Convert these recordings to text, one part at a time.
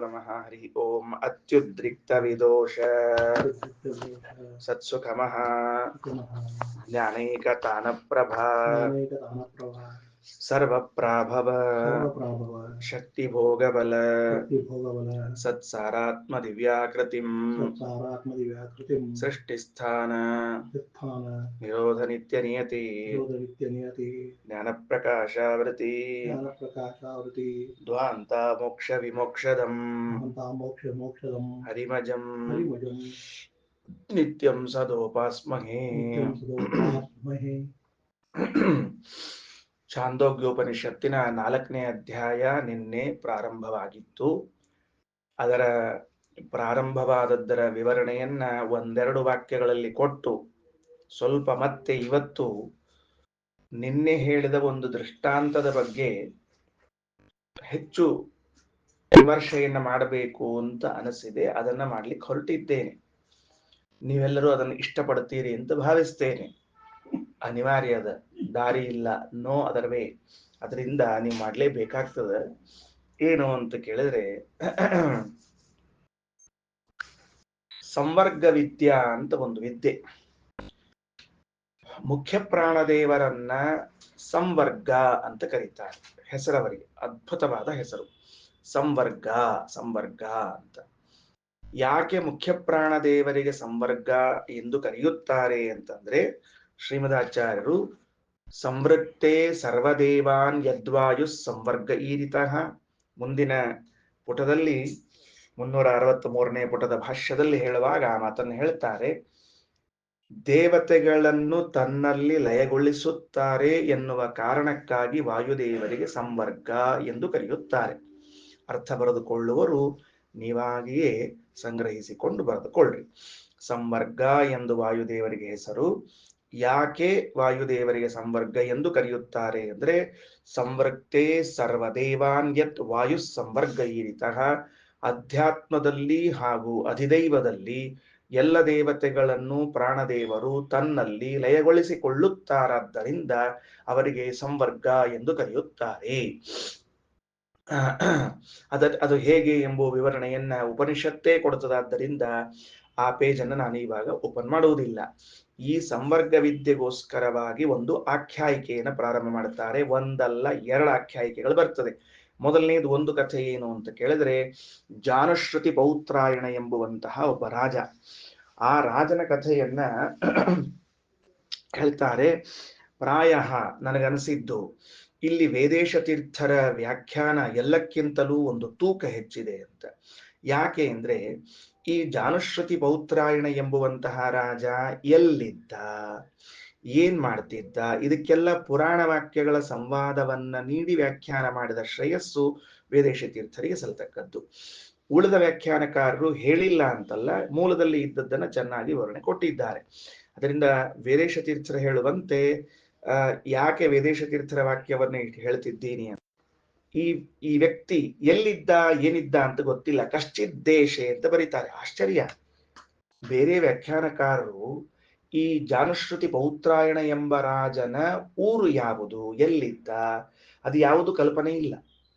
नमः हरि ओम अत्युद्रिक्तविदोष सत्सुखमः ज्ञानैकतानप्रभा सर्वप्राभव शक्तिभोगबल सत्सारात्मदिव्याकृतिं सृष्टिस्थान निरोधनित्यनियति ज्ञानप्रकाशावृति ध्वान्ता मोक्षविमोक्षदम् हरिमजं नित्यं सदोपास्महे ಛಾಂದೋಗ್ಯೋಪನಿಷತ್ತಿನ 4ನೇ ಅಧ್ಯಾಯ ನಿನ್ನೆ ಪ್ರಾರಂಭವಾಗಿತ್ತು. ಅದರ ಪ್ರಾರಂಭವಾದದ್ದರ ವಿವರಣೆಯನ್ನ ಒಂದೆರಡು ವಾಕ್ಯಗಳಲ್ಲಿ ಕೊಟ್ಟು ಸ್ವಲ್ಪ ಮತ್ತೆ ಇವತ್ತು ನಿನ್ನೆ ಹೇಳಿದ ಒಂದು ದೃಷ್ಟಾಂತದ ಬಗ್ಗೆ ಹೆಚ್ಚು ವಿಮರ್ಶೆಯನ್ನ ಮಾಡಬೇಕು ಅಂತ ಅನಿಸಿದೆ. ಅದನ್ನ ಮಾಡ್ಲಿಕ್ಕೆ ಹೊರಟಿದ್ದೇನೆ. ನೀವೆಲ್ಲರೂ ಅದನ್ನು ಇಷ್ಟಪಡ್ತೀರಿ ಅಂತ ಭಾವಿಸ್ತೇನೆ. ಅನಿವಾರ್ಯದ ದಾರಿ ಇಲ್ಲ, ನೋ ಅದರ್ ವೇ. ಅದರಿಂದ ನೀವು ಮಾಡ್ಲೇಬೇಕಾಗ್ತದ. ಏನು ಅಂತ ಕೇಳಿದ್ರೆ, ಸಂವರ್ಗ ವಿದ್ಯಾ ಅಂತ ಒಂದು ವಿದ್ಯೆ. ಮುಖ್ಯ ಪ್ರಾಣದೇವರನ್ನ ಸಂವರ್ಗ ಅಂತ ಕರೀತಾರೆ. ಹೆಸರವರಿಗೆ ಅದ್ಭುತವಾದ ಹೆಸರು ಸಂವರ್ಗ. ಸಂವರ್ಗ ಅಂತ ಯಾಕೆ ಮುಖ್ಯ ಪ್ರಾಣದೇವರಿಗೆ ಸಂವರ್ಗ ಎಂದು ಕರೆಯುತ್ತಾರೆ ಅಂತಂದ್ರೆ, ಶ್ರೀಮದಾಚಾರ್ಯರು ಸಂವೃತ್ತೇ ಸರ್ವದೇವಾನ್ ಯದ್ವಾಯು ಸಂವರ್ಗ ಈರಿತಃ, ಮುಂದಿನ ಪುಟದಲ್ಲಿ 363ನೇ ಪುಟದ ಭಾಷ್ಯದಲ್ಲಿ ಹೇಳುವಾಗ ಆ ಮಾತನ್ನು ಹೇಳ್ತಾರೆ. ದೇವತೆಗಳನ್ನು ತನ್ನಲ್ಲಿ ಲಯಗೊಳಿಸುತ್ತಾರೆ ಎನ್ನುವ ಕಾರಣಕ್ಕಾಗಿ ವಾಯುದೇವರಿಗೆ ಸಂವರ್ಗ ಎಂದು ಕರೆಯುತ್ತಾರೆ. ಅರ್ಥ ಬರೆದುಕೊಳ್ಳುವರು ನೀವಾಗಿಯೇ ಸಂಗ್ರಹಿಸಿಕೊಂಡು ಬರೆದುಕೊಳ್ಳ್ರಿ. ಸಂವರ್ಗ ಎಂದು ವಾಯುದೇವರಿಗೆ ಹೆಸರು. ಯಾಕೆ ವಾಯುದೇವರಿಗೆ ಸಂವರ್ಗ ಎಂದು ಕರೆಯುತ್ತಾರೆ ಅಂದ್ರೆ, ಸಂವೃತ್ತೇ ಸರ್ವದೇವಾನ್ ಯತ್ ವಾಯು ಸಂವರ್ಗ ಈರಿತಃ, ಅಧ್ಯಾತ್ಮದಲ್ಲಿ ಹಾಗೂ ಅಧಿದೈವದಲ್ಲಿ ಎಲ್ಲ ದೇವತೆಗಳನ್ನು ಪ್ರಾಣದೇವರು ತನ್ನಲ್ಲಿ ಲಯಗೊಳಿಸಿಕೊಳ್ಳುತ್ತಾರಾದ್ದರಿಂದ ಅವರಿಗೆ ಸಂವರ್ಗ ಎಂದು ಕರೆಯುತ್ತಾರೆ. ಅದು ಹೇಗೆ ಎಂಬುವ ವಿವರಣೆಯನ್ನ ಉಪನಿಷತ್ತೇ ಕೊಡುತ್ತದಾದ್ದರಿಂದ ಆ ಪೇಜನ್ನು ನಾನು ಇವಾಗ ಓಪನ್ ಮಾಡುವುದಿಲ್ಲ. ಈ ಸಂವರ್ಗ ವಿದ್ಯೆಗೋಸ್ಕರವಾಗಿ ಒಂದು ಆಖ್ಯಾಯಿಕೆಯನ್ನು ಪ್ರಾರಂಭ ಮಾಡುತ್ತಾರೆ. ಒಂದಲ್ಲ ಎರಡು ಆಖ್ಯಾಯಿಕೆಗಳು ಬರ್ತದೆ. ಮೊದಲನೇದು ಒಂದು ಕಥೆ ಏನು ಅಂತ ಕೇಳಿದ್ರೆ, ಜಾನುಶ್ರುತಿ ಪೌತ್ರಾಯಣ ಎಂಬುವಂತಹ ಒಬ್ಬ ರಾಜ. ಆ ರಾಜನ ಕಥೆಯನ್ನ ಹೇಳ್ತಾರೆ. ಪ್ರಾಯ ನನಗನಿಸಿದ್ದು ಇಲ್ಲಿ ವೇದೇಶ ತೀರ್ಥರ ವ್ಯಾಖ್ಯಾನ ಎಲ್ಲಕ್ಕಿಂತಲೂ ಒಂದು ತೂಕ ಹೆಚ್ಚಿದೆ ಅಂತ. ಯಾಕೆ ಅಂದ್ರೆ, ಈ ಜಾನುಶ್ರುತಿ ಪೌತ್ರಾಯಣ ಎಂಬುವಂತಹ ರಾಜ ಎಲ್ಲಿದ್ದ, ಏನ್ ಮಾಡ್ತಿದ್ದ, ಇದಕ್ಕೆಲ್ಲ ಪುರಾಣ ವಾಕ್ಯಗಳ ಸಂವಾದವನ್ನ ನೀಡಿ ವ್ಯಾಖ್ಯಾನ ಮಾಡಿದ ಶ್ರೇಯಸ್ಸು ವೇದೇಶ ತೀರ್ಥರಿಗೆ ಸಲ್ತಕ್ಕದ್ದು. ಉಳಿದ ವ್ಯಾಖ್ಯಾನಕಾರರು ಹೇಳಿಲ್ಲ ಅಂತಲ್ಲ, ಮೂಲದಲ್ಲಿ ಇದ್ದದ್ದನ್ನ ಚೆನ್ನಾಗಿ ವಿವರಣೆ ಕೊಟ್ಟಿದ್ದಾರೆ. ಅದರಿಂದ ವೇದೇಶ ತೀರ್ಥರು ಹೇಳುವಂತೆ ಯಾಕೆ ವೇದೇಶ ತೀರ್ಥರ ವಾಕ್ಯವನ್ನ ಹೇಳ್ತಿದ್ದೀನಿ ಅಂತ, ಈ ವ್ಯಕ್ತಿ ಎಲ್ಲಿದ್ದ ಏನಿದ್ದ ಅಂತ ಗೊತ್ತಿಲ್ಲ. ಕಶ್ಚಿದ್ದೇಶೆ ಅಂತ ಬರೀತಾರೆ. ಆಶ್ಚರ್ಯ, ಬೇರೆ ವ್ಯಾಖ್ಯಾನಕಾರರು ಈ ಜಾನುಶ್ರುತಿ ಪೌತ್ರಾಯಣ ಎಂಬ ರಾಜನ ಊರು ಯಾವುದು, ಎಲ್ಲಿದ್ದ, ಅದು ಯಾವುದು ಕಲ್ಪನೆ ಇಲ್ಲ.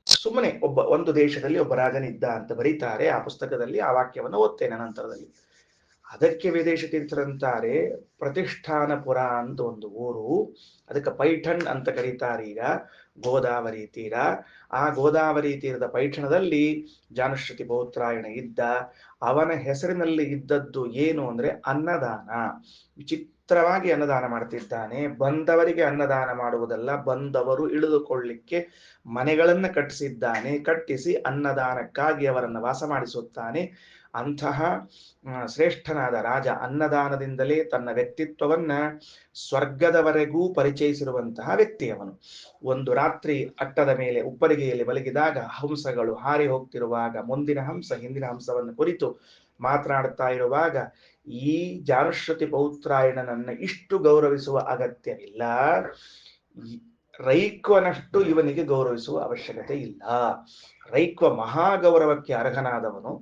ಸುಮ್ಮನೆ ಒಂದು ದೇಶದಲ್ಲಿ ಒಬ್ಬ ರಾಜನಿದ್ದ ಅಂತ ಬರೀತಾರೆ. ಆ ಪುಸ್ತಕದಲ್ಲಿ ಆ ವಾಕ್ಯವನ್ನು ಓದ್ತೇನೆ ನಂತರದಲ್ಲಿ. ಅದಕ್ಕೆ ವೇದೇಶ ತೀರ್ಥರಂತಾರೆ, ಪ್ರತಿಷ್ಠಾನಪುರ ಅಂತ ಒಂದು ಊರು, ಅದಕ್ಕೆ ಪೈಠಣ್ ಅಂತ ಕರೀತಾರೆ. ಈಗ ಗೋದಾವರಿ ತೀರ, ಆ ಗೋದಾವರಿ ತೀರದ ಪೈಠಣದಲ್ಲಿ ಜಾನುಶ್ರುತಿ ಪೌತ್ರಾಯಣ ಇದ್ದ. ಅವನ ಹೆಸರಿನಲ್ಲಿ ಇದ್ದದ್ದು ಏನು ಅಂದ್ರೆ ಅನ್ನದಾನ. ವಿಚಿತ್ರವಾಗಿ ಅನ್ನದಾನ ಮಾಡ್ತಿದ್ದಾನೆ. ಬಂದವರಿಗೆ ಅನ್ನದಾನ ಮಾಡುವುದಲ್ಲ, ಬಂದವರು ಇಳಿದುಕೊಳ್ಳಿಕ್ಕೆ ಮನೆಗಳನ್ನ ಕಟ್ಟಿಸಿದ್ದಾನೆ. ಕಟ್ಟಿಸಿ ಅನ್ನದಾನಕ್ಕಾಗಿ ಅವರನ್ನು ವಾಸ ಮಾಡಿಸುತ್ತಾನೆ. ಅಂತಹ ಶ್ರೇಷ್ಠನಾದ ರಾಜ ಅನ್ನದಾನದಿಂದಲೇ ತನ್ನ ವ್ಯಕ್ತಿತ್ವವನ್ನ ಸ್ವರ್ಗದವರೆಗೂ ಪರಿಚಯಿಸಿರುವಂತಹ ವ್ಯಕ್ತಿ ಅವನು. ಒಂದು ರಾತ್ರಿ ಅಟ್ಟದ ಮೇಲೆ ಉಪ್ಪರಿಗೆಯಲ್ಲಿ ಮಲಗಿದಾಗ ಹಂಸಗಳು ಹಾರಿ ಹೋಗ್ತಿರುವಾಗ ಮುಂದಿನ ಹಂಸ ಹಿಂದಿನ ಹಂಸವನ್ನು ಕುರಿತು ಮಾತನಾಡುತ್ತಾ ಇರುವಾಗ, ಈ ಜಾನುಶ್ರುತಿ ಪೌತ್ರಾಯಣನನ್ನ ಇಷ್ಟು ಗೌರವಿಸುವ ಅಗತ್ಯವಿಲ್ಲ, ರೈಕ್ವನಷ್ಟು ಇವನಿಗೆ ಗೌರವಿಸುವ ಅವಶ್ಯಕತೆ ಇಲ್ಲ. ರೈಕ್ವ ಮಹಾಗೌರವಕ್ಕೆ ಅರ್ಹನಾದವನು,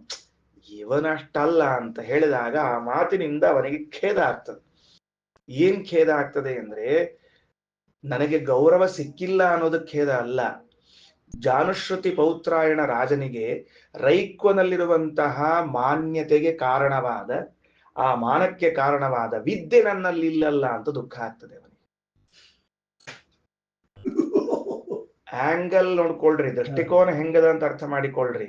ಇವನಷ್ಟಲ್ಲ ಅಂತ ಹೇಳಿದಾಗ ಆ ಮಾತಿನಿಂದ ಅವನಿಗೆ ಖೇದ ಆಗ್ತದೆ. ಏನ್ ಖೇದ ಆಗ್ತದೆ ಅಂದ್ರೆ, ನನಗೆ ಗೌರವ ಸಿಕ್ಕಿಲ್ಲ ಅನ್ನೋದು ಖೇದ ಅಲ್ಲ, ಜಾನುಶ್ರುತಿ ಪೌತ್ರಾಯಣ ರಾಜನಿಗೆ ರೈಕ್ವನಲ್ಲಿರುವಂತಹ ಮಾನ್ಯತೆಗೆ ಕಾರಣವಾದ, ಆ ಮಾನಕ್ಕೆ ಕಾರಣವಾದ ವಿದ್ಯೆ ನನ್ನಲ್ಲಿಲ್ಲಲ್ಲ ಅಂತ ದುಃಖ ಆಗ್ತದೆ ಅವನಿಗೆ. ಆಂಗಲ್ ನೋಡ್ಕೊಳ್ರಿ, ದೃಷ್ಟಿಕೋನ ಹೆಂಗದ ಅಂತ ಅರ್ಥ ಮಾಡಿಕೊಳ್ರಿ.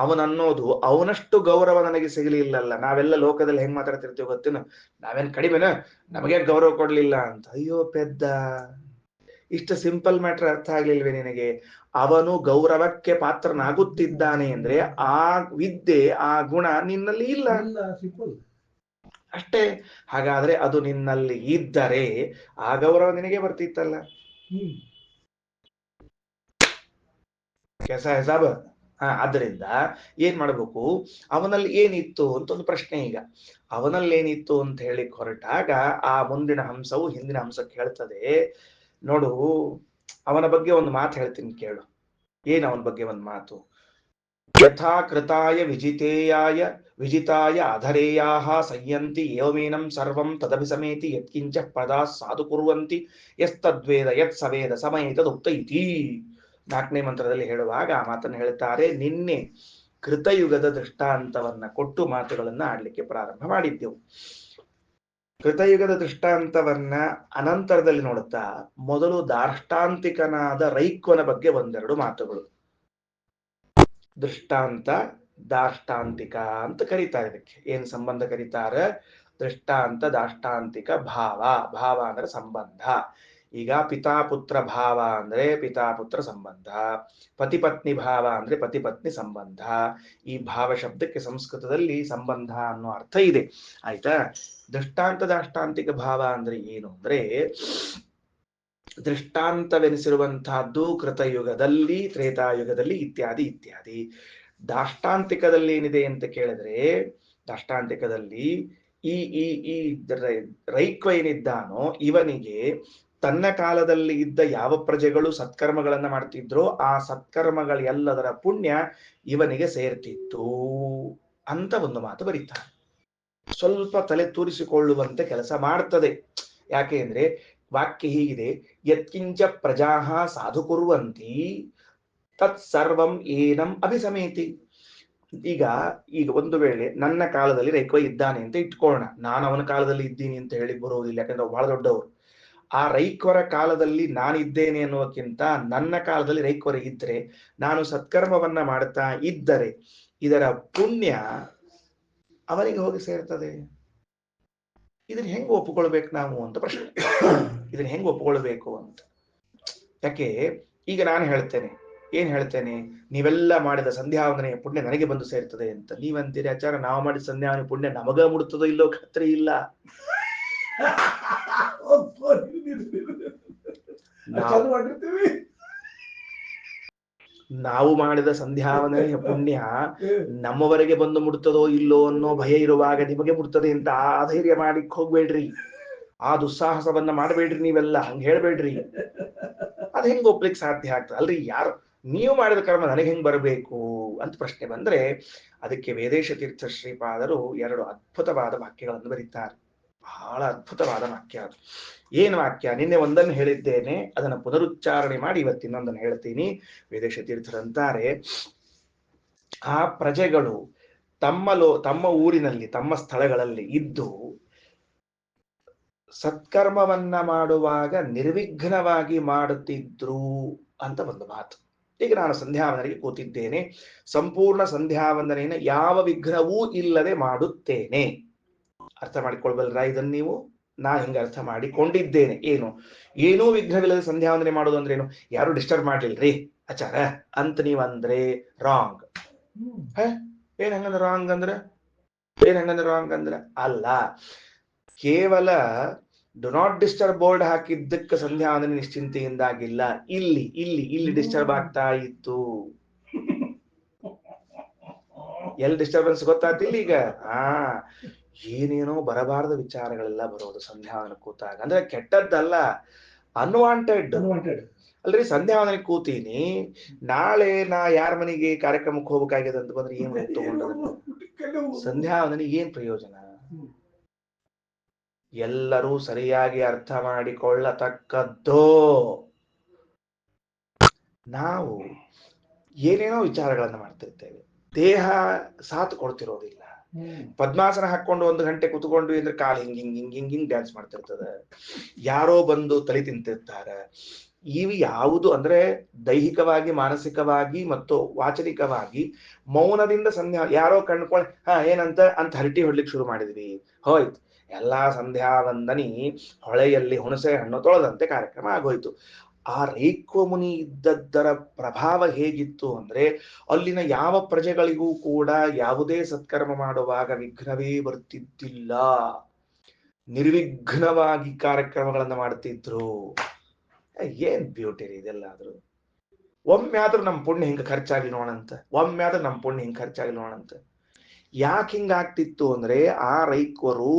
ಅವನನ್ನೋದು ಅವನಷ್ಟು ಗೌರವ ನನಗೆ ಸಿಗಲಿಲ್ಲಲ್ಲ. ನಾವೆಲ್ಲ ಲೋಕದಲ್ಲಿ ಹೆಂಗ್ ಮಾತಾಡ್ತಿರ್ತೀವಿ ಗೊತ್ತೇನು, ನಾವೇನ್ ಕಡಿಮೆನ, ನಮಗೆ ಗೌರವ ಕೊಡ್ಲಿಲ್ಲ ಅಂತ. ಅಯ್ಯೋ ಪೆದ್ದ, ಇಷ್ಟು ಸಿಂಪಲ್ ಮ್ಯಾಟರ್ ಅರ್ಥ ಆಗ್ಲಿಲ್ವೇ ನಿನಗೆ? ಅವನು ಗೌರವಕ್ಕೆ ಪಾತ್ರನಾಗುತ್ತಿದ್ದಾನೆ ಅಂದ್ರೆ ಆ ವಿದ್ಯೆ, ಆ ಗುಣ ನಿನ್ನಲ್ಲಿ ಇಲ್ಲ ಅಷ್ಟೇ. ಹಾಗಾದ್ರೆ ಅದು ನಿನ್ನಲ್ಲಿ ಇದ್ದರೆ ಆ ಗೌರವ ನಿನಗೆ ಬರ್ತಿತ್ತಲ್ಲ. ಕೆಸ ಹೆಸಾಬ. ಆದ್ದರಿಂದ ಏನ್ ಮಾಡ್ಬೇಕು, ಅವನಲ್ಲಿ ಏನಿತ್ತು ಅಂತ ಒಂದು ಪ್ರಶ್ನೆ. ಈಗ ಅವನಲ್ಲಿ ಏನಿತ್ತು ಅಂತ ಹೇಳಿ ಹೊರಟಾಗ ಆ ಮುಂದಿನ ಹಂಸವು ಹಿಂದಿನ ಹಂಸಕ್ಕೆ ಹೇಳ್ತದೆ, ನೋಡು ಅವನ ಬಗ್ಗೆ ಒಂದು ಮಾತು ಹೇಳ್ತೀನಿ ಕೇಳು. ಏನ್ ಅವನ ಬಗ್ಗೆ ಒಂದು ಮಾತು? ಯಥಾ ಕೃತಾಯ ವಿಜಿತಾಯ ಅಧರೇಯಾಹ ಸಂಯಂತಿ ಏವಮೇನಂ ಸರ್ವಂ ತದಭಿಸಮೇತಿ ಯತ್ಕಿಂಚ ಪದಾ ಸಾಧು ಕುರುವಂತಿ ಯಸ್ತದ್ವೇದ ಯತ್ ಸವೇದ ಸಮಯೇತದುಕ್ತ ಇತಿ. 4ನೇ ಮಂತ್ರದಲ್ಲಿ ಹೇಳುವಾಗ ಆ ಮಾತನ್ನು ಹೇಳ್ತಾರೆ. ನಿನ್ನೆ ಕೃತಯುಗದ ದೃಷ್ಟಾಂತವನ್ನ ಕೊಟ್ಟು ಮಾತುಗಳನ್ನ ಆಡ್ಲಿಕ್ಕೆ ಪ್ರಾರಂಭ ಮಾಡಿದ್ದೆವು. ಕೃತಯುಗದ ದೃಷ್ಟಾಂತವನ್ನ ಅನಂತರದಲ್ಲಿ ನೋಡುತ್ತಾ ಮೊದಲು ದಾರ್ಷ್ಟಾಂತಿಕನಾದ ರೈಕ್ವನ ಬಗ್ಗೆ ಒಂದೆರಡು ಮಾತುಗಳು. ದೃಷ್ಟಾಂತ ದಾರ್ಷ್ಟಾಂತಿಕ ಅಂತ ಕರೀತಾರೆ. ಇದಕ್ಕೆ ಏನ್ ಸಂಬಂಧ ಕರೀತಾರೆ? ದೃಷ್ಟಾಂತ ದಾರ್ಷ್ಟಾಂತಿಕ ಭಾವ. ಭಾವ ಅಂದ್ರೆ ಸಂಬಂಧ. ಈಗ ಪಿತಾಪುತ್ರ ಭಾವ ಅಂದ್ರೆ ಪಿತಾಪುತ್ರ ಸಂಬಂಧ, ಪತಿಪತ್ನಿ ಭಾವ ಅಂದ್ರೆ ಪತಿಪತ್ನಿ ಸಂಬಂಧ. ಈ ಭಾವ ಶಬ್ದಕ್ಕೆ ಸಂಸ್ಕೃತದಲ್ಲಿ ಸಂಬಂಧ ಅನ್ನೋ ಅರ್ಥ ಇದೆ. ಆಯ್ತಾ? ದೃಷ್ಟಾಂತ ದಾಷ್ಟಾಂತಿಕ ಭಾವ ಅಂದ್ರೆ ಏನು ಅಂದ್ರೆ, ದೃಷ್ಟಾಂತವೆನಿಸಿರುವಂತಹದ್ದು ಕೃತಯುಗದಲ್ಲಿ, ತ್ರೇತಾಯುಗದಲ್ಲಿ ಇತ್ಯಾದಿ ಇತ್ಯಾದಿ. ದಾಷ್ಟಾಂತಿಕದಲ್ಲಿ ಏನಿದೆ ಅಂತ ಕೇಳಿದ್ರೆ, ದಾಷ್ಟಾಂತಿಕದಲ್ಲಿ ಈ ಈ ಈ ರೈಕ್ವ ಏನಿದ್ದಾನೋ ಇವನಿಗೆ ತನ್ನ ಕಾಲದಲ್ಲಿ ಇದ್ದ ಯಾವ ಪ್ರಜೆಗಳು ಸತ್ಕರ್ಮಗಳನ್ನ ಮಾಡ್ತಿದ್ರೋ ಆ ಸತ್ಕರ್ಮಗಳೆಲ್ಲದರ ಪುಣ್ಯ ಇವನಿಗೆ ಸೇರ್ತಿತ್ತು ಅಂತ ಒಂದು ಮಾತು ಬರೀತಾರೆ. ಸ್ವಲ್ಪ ತಲೆ ತೂರಿಸಿಕೊಳ್ಳುವಂತೆ ಕೆಲಸ ಮಾಡ್ತದೆ. ಯಾಕೆ ಅಂದ್ರೆ ವಾಕ್ಯ ಹೀಗಿದೆ, ಯತ್ಕಿಂಚ ಪ್ರಜಾಹ ಸಾಧು ಕುರುವಂತಿ ತತ್ ಸರ್ವಂ ಏನಂ ಅಭಿಸಮೇತಿ. ಈಗ ಒಂದು ವೇಳೆ ನನ್ನ ಕಾಲದಲ್ಲಿ ರೈಕ್ವ ಇದ್ದಾನೆ ಅಂತ ಇಟ್ಕೊಳ್ಳೋಣ, ನಾನು ಅವನ ಕಾಲದಲ್ಲಿ ಇದ್ದೀನಿ ಅಂತ ಹೇಳಿ ಬರುವುದಿಲ್ಲ, ಯಾಕಂದ್ರೆ ಬಹಳ ದೊಡ್ಡವರು. ಆ ರೈಕ್ವರ ಕಾಲದಲ್ಲಿ ನಾನಿದ್ದೇನೆ ಅನ್ನೋಕ್ಕಿಂತ ನನ್ನ ಕಾಲದಲ್ಲಿ ರೈಕ್ವರ ಇದ್ರೆ, ನಾನು ಸತ್ಕರ್ಮವನ್ನ ಮಾಡ್ತಾ ಇದ್ದರೆ ಇದರ ಪುಣ್ಯ ಅವನಿಗೆ ಹೋಗಿ ಸೇರ್ತದೆ. ಇದನ್ನ ಹೆಂಗ್ ಒಪ್ಪಿಕೊಳ್ಬೇಕು ನಾವು ಅಂತ ಪ್ರಶ್ನೆ. ಇದನ್ನ ಹೆಂಗ್ ಒಪ್ಪಿಕೊಳ್ಬೇಕು ಅಂತ. ಯಾಕೆ ಈಗ ನಾನು ಹೇಳ್ತೇನೆ, ಏನ್ ಹೇಳ್ತೇನೆ, ನೀವೆಲ್ಲ ಮಾಡಿದ ಸಂಧ್ಯಾವಂದನೆಯ ಪುಣ್ಯ ನನಗೆ ಬಂದು ಸೇರ್ತದೆ ಅಂತ. ನೀವಂತೀರಿ, ಆಚಾರ ನಾವು ಮಾಡಿದ ಸಂಧ್ಯಾವಂದನೆ ಪುಣ್ಯ ನಮಗ ಮುಡುತ್ತದೋ ಇಲ್ಲೋ ಖಾತ್ರಿ ಇಲ್ಲ. ನಾವು ಮಾಡಿದ ಸಂಧ್ಯಾವಂದನೆಯ ಪುಣ್ಯ ನಮ್ಮವರೆಗೆ ಬಂದು ಮುಡ್ತದೋ ಇಲ್ಲೋ ಅನ್ನೋ ಭಯ ಇರುವಾಗ ನಿಮಗೆ ಮುಡ್ತದೆ ಅಂತ ಆ ಧೈರ್ಯ ಮಾಡಿಕ್ ಹೋಗ್ಬೇಡ್ರಿ. ಆ ದುಸ್ಸಾಹಸವನ್ನ ಮಾಡಬೇಡ್ರಿ. ನೀವೆಲ್ಲ ಹಂಗ ಹೇಳ್ಬೇಡ್ರಿ. ಅದ್ ಹೆಂಗ್ ಒಪ್ಲಿಕ್ಕೆ ಸಾಧ್ಯ ಆಗ್ತದೆ ಅಲ್ರಿ? ಯಾರು ನೀವು ಮಾಡಿದ ಕರ್ಮ ನನಗೆ ಹೆಂಗ್ ಬರಬೇಕು ಅಂತ ಪ್ರಶ್ನೆ ಬಂದ್ರೆ, ಅದಕ್ಕೆ ವೇದೇಶ ತೀರ್ಥ ಶ್ರೀಪಾದರು 2 ಅದ್ಭುತವಾದ ವಾಕ್ಯಗಳನ್ನು ಬರೀತಾರೆ. ಬಹಳ ಅದ್ಭುತವಾದ ವಾಕ್ಯ ಅದು. ಏನು ವಾಕ್ಯ? ನಿನ್ನೆ ಒಂದನ್ನು ಹೇಳಿದ್ದೇನೆ, ಅದನ್ನ ಪುನರುಚ್ಚಾರಣೆ ಮಾಡಿ ಇವತ್ತಿನೊಂದನ್ನು ಹೇಳ್ತೀನಿ. ವೇದೇಶ ತೀರ್ಥರಂತಾರೆ, ಆ ಪ್ರಜೆಗಳು ತಮ್ಮ ಊರಿನಲ್ಲಿ, ತಮ್ಮ ಸ್ಥಳಗಳಲ್ಲಿ ಇದ್ದು ಸತ್ಕರ್ಮವನ್ನ ಮಾಡುವಾಗ ನಿರ್ವಿಘ್ನವಾಗಿ ಮಾಡುತ್ತಿದ್ರು ಅಂತ ಒಂದು ಮಾತು. ಈಗ ನಾನು ಸಂಧ್ಯಾವಂದನೆಗೆ ಕೂತಿದ್ದೇನೆ, ಸಂಪೂರ್ಣ ಸಂಧ್ಯಾವಂದನೆಯನ್ನು ಯಾವ ವಿಘ್ನವೂ ಇಲ್ಲದೆ ಮಾಡುತ್ತೇನೆ. ಅರ್ಥ ಮಾಡಿಕೊಳ್ಬಲ್ರ ಇದನ್ನು ನೀವು? ನಾ ಹಿಂಗ ಅರ್ಥ ಮಾಡಿಕೊಂಡಿದ್ದೇನೆ. ಏನೂ ವಿಘ್ನವಿಲ್ಲದೆ ಸಂಧ್ಯಾವಂದನೆ ಮಾಡೋದು ಅಂದ್ರೆ ಏನು? ಯಾರು ಡಿಸ್ಟರ್ಬ್ ಮಾಡ್ಲಿಲ್ರಿ ಆಚಾರ ಅಂತ ನೀವಂದ್ರೆ ರಾಂಗ್. ಏನ್ ಹಂಗಂದ್ರೆ ರಾಂಗ್ ಅಂದ್ರೆ ಅಲ್ಲ. ಕೇವಲ ಡು ನಾಟ್ ಡಿಸ್ಟರ್ಬ್ ಬೋರ್ಡ್ ಹಾಕಿದ್ದಕ್ಕೆ ಸಂಧ್ಯಾವಂದನೆ ನಿಶ್ಚಿಂತೆಯಿಂದಾಗಿಲ್ಲ. ಇಲ್ಲಿ ಡಿಸ್ಟರ್ಬ್ ಆಗ್ತಾ ಇತ್ತು. ಎಲ್ಲಿ ಡಿಸ್ಟರ್ಬೆನ್ಸ್ ಗೊತ್ತಾಗ್ತಿಲ್ಲ ಈಗ? ಏನೇನೋ ಬರಬಾರದ ವಿಚಾರಗಳೆಲ್ಲ ಬರೋದು ಸಂಧ್ಯಾವಂದನೆ ಕೂತಾಗ. ಅಂದ್ರೆ ಕೆಟ್ಟದ್ದಲ್ಲ, ಅನ್ವಾಂಟೆಡ್. ಅಲ್ರಿ, ಸಂಧ್ಯಾವಂದನೆ ಕೂತೀನಿ, ನಾಳೆ ನಾ ಯಾರ ಮನೆಗೆ ಕಾರ್ಯಕ್ರಮಕ್ಕೆ ಹೋಗ್ಬೇಕಾಗಿದೆ ಅಂತ ಬಂದ್ರೆ ಏನ್ ತಗೊಂಡದನ್ನ ಸಂಧ್ಯಾವಂದನೆ ಏನ್ ಪ್ರಯೋಜನ? ಎಲ್ಲರೂ ಸರಿಯಾಗಿ ಅರ್ಥ ಮಾಡಿಕೊಳ್ಳತಕ್ಕದ್ದು. ನಾವು ಏನೇನೋ ವಿಚಾರಗಳನ್ನು ಮಾಡ್ತಿರ್ತೇವೆ, ದೇಹ ಸಾಥ್ ಕೊಡ್ತಿರೋದಿಲ್ಲ. ಪದ್ಮಾಸನ ಹಾಕೊಂಡು 1 ಗಂಟೆ ಕುತ್ಕೊಂಡು ಅಂದ್ರೆ ಕಾಲು ಹಿಂಗ್ ಹಿಂಗ್ ಹಿಂಗ್ ಹಿಂಗ್ ಹಿಂಗ್ ಡ್ಯಾನ್ಸ್ ಮಾಡ್ತಿರ್ತದ, ಯಾರೋ ಬಂದು ತಲೆ ತಿಂತಿರ್ತಾರ. ಇವು ಯಾವುದು ಅಂದ್ರೆ ದೈಹಿಕವಾಗಿ, ಮಾನಸಿಕವಾಗಿ ಮತ್ತು ವಾಚನಿಕವಾಗಿ ಮೌನದಿಂದ ಸಂಧ್ಯಾ, ಯಾರೋ ಕಣ್ಕೊಳ್ಳಿ ಏನಂತ ಅಂತ ಹರಟಿ ಹೊಡ್ಲಿಕ್ಕೆ ಶುರು ಮಾಡಿದ್ವಿ, ಹೋಯ್ತು ಎಲ್ಲಾ ಸಂಧ್ಯಾ ವಂದನಿ ಹೊಳೆಯಲ್ಲಿ ಹುಣಸೆ ಹಣ್ಣು ತೊಳೆದಂತೆ ಕಾರ್ಯಕ್ರಮ ಆಗೋಯ್ತು. ಆ ರೈಕ್ವ ಮುನಿ ಇದ್ದದ್ದರ ಪ್ರಭಾವ ಹೇಗಿತ್ತು ಅಂದ್ರೆ ಅಲ್ಲಿನ ಯಾವ ಪ್ರಜೆಗಳಿಗೂ ಕೂಡ ಯಾವುದೇ ಸತ್ಕರ್ಮ ಮಾಡುವಾಗ ವಿಘ್ನವೇ ಬರ್ತಿದ್ದಿಲ್ಲ, ನಿರ್ವಿಘ್ನವಾಗಿ ಕಾರ್ಯಕ್ರಮಗಳನ್ನ ಮಾಡ್ತಿದ್ರು. ಏನ್ ಬ್ಯೂಟಿ ರೀ ಇದೆಲ್ಲಾದ್ರೂ. ಒಮ್ಮೆ ಆದ್ರೂ ನಮ್ಮ ಪುಣ್ಯ ಹಿಂಗ ಖರ್ಚಾಗಿ ನೋಡಂತ, ಒಮ್ಮೆ ಆದ್ರೂ ನಮ್ಮ ಪುಣ್ಯ ಹಿಂಗ ಖರ್ಚಾಗಿ ನೋಡಂತ. ಯಾಕೆ ಹಿಂಗಾಗ್ತಿತ್ತು ಅಂದ್ರೆ ಆ ರೈಕ್ವರು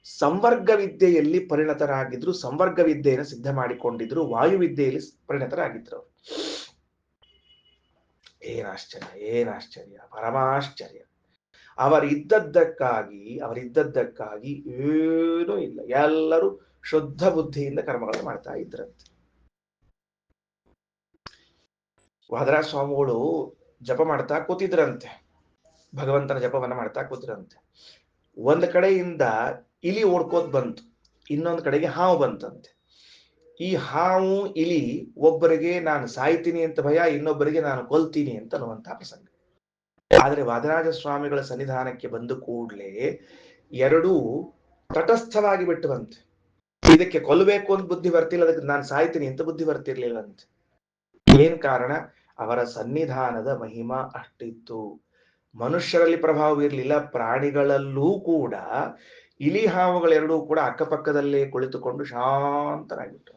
ಸಂವರ್ಗ ವಿದ್ಯೆಯಲ್ಲಿ ಪರಿಣತರಾಗಿದ್ರು, ಸಂವರ್ಗ ವಿದ್ಯೆಯನ್ನು ಸಿದ್ಧ ಮಾಡಿಕೊಂಡಿದ್ರು, ವಾಯುವಿದ್ಯೆಯಲ್ಲಿ ಪರಿಣತರಾಗಿದ್ರು. ಏನಾಶ್ಚರ್ಯ, ಪರಮಾಶ್ಚರ್ಯ. ಅವರಿದ್ದದ್ದಕ್ಕಾಗಿ ಏನೂ ಇಲ್ಲ, ಎಲ್ಲರೂ ಶುದ್ಧ ಬುದ್ಧಿಯಿಂದ ಕರ್ಮಗಳನ್ನು ಮಾಡ್ತಾ ಇದ್ರಂತೆ. ವಾದರಾಜ ಸ್ವಾಮಿಗಳು ಜಪ ಮಾಡ್ತಾ ಕೂತಿದ್ರಂತೆ, ಭಗವಂತನ ಜಪವನ್ನ ಮಾಡ್ತಾ ಕೂತಿದ್ರಂತೆ. ಒಂದ್ ಕಡೆಯಿಂದ ಇಲಿ ಓಡ್ಕೋತ್ ಬಂತು, ಇನ್ನೊಂದು ಕಡೆಗೆ ಹಾವು ಬಂತಂತೆ. ಈ ಹಾವು ಇಲಿ ಒಬ್ಬರಿಗೆ ನಾನು ಸಾಯ್ತೀನಿ ಅಂತ ಭಯ, ಇನ್ನೊಬ್ಬರಿಗೆ ನಾನು ಕೊಲ್ತೀನಿ ಅಂತ ಅನ್ನುವಂತಹ ಪ್ರಸಂಗ. ಆದ್ರೆ ವಾದರಾಜ ಸ್ವಾಮಿಗಳ ಸನ್ನಿಧಾನಕ್ಕೆ ಬಂದು ಕೂಡ್ಲೆ ಎರಡೂ ತಟಸ್ಥವಾಗಿ ಬಿಟ್ಟುವಂತೆ. ಇದಕ್ಕೆ ಕೊಲ್ಲಬೇಕು ಅಂತ ಬುದ್ಧಿ ಬರ್ತಿಲ್ಲ, ಅದಕ್ಕೆ ನಾನು ಸಾಯ್ತೀನಿ ಅಂತ ಬುದ್ಧಿ ಬರ್ತಿರ್ಲಿಲ್ಲಂತೆ. ಏನ್ ಕಾರಣ? ಅವರ ಸನ್ನಿಧಾನದ ಮಹಿಮಾ ಅಷ್ಟಿತ್ತು. ಮನುಷ್ಯರಲ್ಲಿ ಪ್ರಭಾವ ಇರಲಿಲ್ಲ, ಪ್ರಾಣಿಗಳಲ್ಲೂ ಕೂಡ ಇಲಿ ಹಾವುಗಳೆರಡೂ ಕೂಡ ಅಕ್ಕಪಕ್ಕದಲ್ಲೇ ಕುಳಿತುಕೊಂಡು ಶಾಂತರಾಗಿತ್ತು.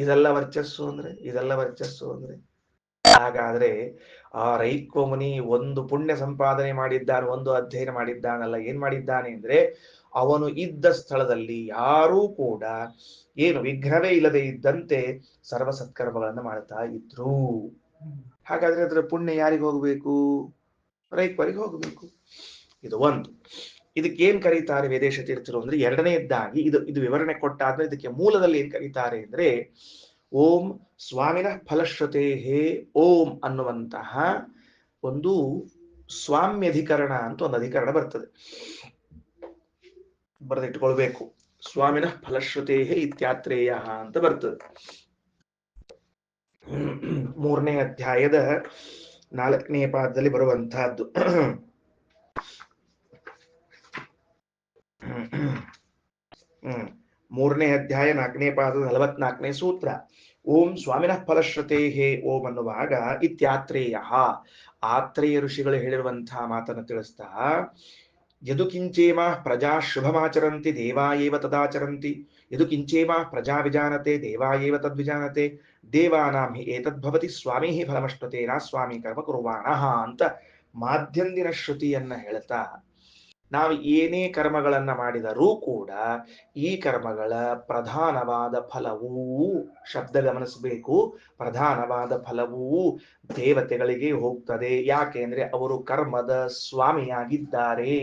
ಇದೆಲ್ಲ ವರ್ಚಸ್ಸು ಅಂದ್ರೆ ಹಾಗಾದ್ರೆ ಆ ರೈಕ್ವ ಮುನಿ ಒಂದು ಪುಣ್ಯ ಸಂಪಾದನೆ ಮಾಡಿದ್ದಾನೆ, ಒಂದು ಅಧ್ಯಯನ ಮಾಡಿದ್ದಾನಲ್ಲ, ಏನ್ ಮಾಡಿದ್ದಾನೆ ಅಂದ್ರೆ ಅವನು ಇದ್ದ ಸ್ಥಳದಲ್ಲಿ ಯಾರೂ ಕೂಡ ಏನು ವಿಘ್ನವೇ ಇಲ್ಲದೆ ಇದ್ದಂತೆ ಸರ್ವ ಸತ್ಕರ್ಮಗಳನ್ನು ಮಾಡ್ತಾ ಇದ್ರು. ಹಾಗಾದ್ರೆ ಅದರ ಪುಣ್ಯ ಯಾರಿಗೆ ಹೋಗ್ಬೇಕು? ರೈಕ್ವರಿಗೆ ಹೋಗಬೇಕು. ಇದು ಒಂದು. ಇದಕ್ಕೆ ಏನ್ ಕರೀತಾರೆ ವೇದೇಶ ತೀರ್ಥರು ಅಂದ್ರೆ ಎರಡನೆಯದ್ದಾಗಿ ಇದು ವಿವರಣೆ ಕೊಟ್ಟಾದ್ರೆ ಇದಕ್ಕೆ ಮೂಲದಲ್ಲಿ ಏನ್ ಕರೀತಾರೆ ಅಂದ್ರೆ ಓಂ ಸ್ವಾಮಿನಃ ಫಲಶ್ರುತೆ ಹೇ ಓಂ ಅನ್ನುವಂತಹ ಒಂದು ಸ್ವಾಮ್ಯಧಿಕರಣ ಅಂತ ಒಂದು ಅಧಿಕರಣ ಬರ್ತದೆ, ಬರೆದಿಟ್ಕೊಳ್ಬೇಕು. ಸ್ವಾಮಿನಃ ಫಲಶ್ರುತೆ ಇತ್ಯಾತ್ರೇಯ ಅಂತ ಬರ್ತದೆ. 3ನೇ ಅಧ್ಯಾಯದ 4ನೇ ಪಾದದಲ್ಲಿ ಬರುವಂತಹದ್ದು. 3ನೇ ಅಧ್ಯಾಯ 4ನೇ ಪಾದದ 44ನೇ ಸೂತ್ರ. ಓಂ ಸ್ವಾಮಿನಃ ಫಲಶ್ರುತೆ ಹೇ ಓಂ ಅನ್ನುವಾಗ ಇತ್ಯಾತ್ರೇಯ, ಆತ್ರೇಯ ಋಷಿಗಳು ಹೇಳಿರುವಂತಹ ಮಾತನ್ನು ತಿಳಿಸ್ತಾ ಯದು ಕಿಂಚೇಮಾ ಪ್ರಜಾ ಶುಭಮಾಚರಂತಿ ದೇವಾಯೇವ ತದಾಚರಂತಿ, ಯದು ಕಿಂಚೇಮಾ ಪ್ರಜಾ ವಿಜಾನತೆ ದೇವಾಯೇವ ತದ್ವಿಜಾನತೆ, ದೇವಾನಾಂ ಹಿ ಏತದ್ಭವತಿ ಸ್ವಾಮಿ ಹಿ ಫಲಮಶ್ನುತೇನ ಸ್ವಾಮಿ ಕರ್ಮ ಕುರ್ವಾಣಃ ಅಂತ ಮಾಧ್ಯಂದಿನ ಶ್ರುತಿಯನ್ನ ಹೇಳ್ತಾ, ನಾವು ಏನೇ ಕರ್ಮಗಳನ್ನ ಮಾಡಿದರೂ ಕೂಡ ಈ ಕರ್ಮಗಳ ಪ್ರಧಾನವಾದ ಫಲವೂ, ಶಬ್ದ ಗಮನಿಸಬೇಕು, ಪ್ರಧಾನವಾದ ಫಲವೂ ದೇವತೆಗಳಿಗೆ ಹೋಗ್ತದೆ. ಯಾಕೆ ಅಂದ್ರೆ ಅವರು ಕರ್ಮದ ಸ್ವಾಮಿಯಾಗಿದ್ದಾರೆ.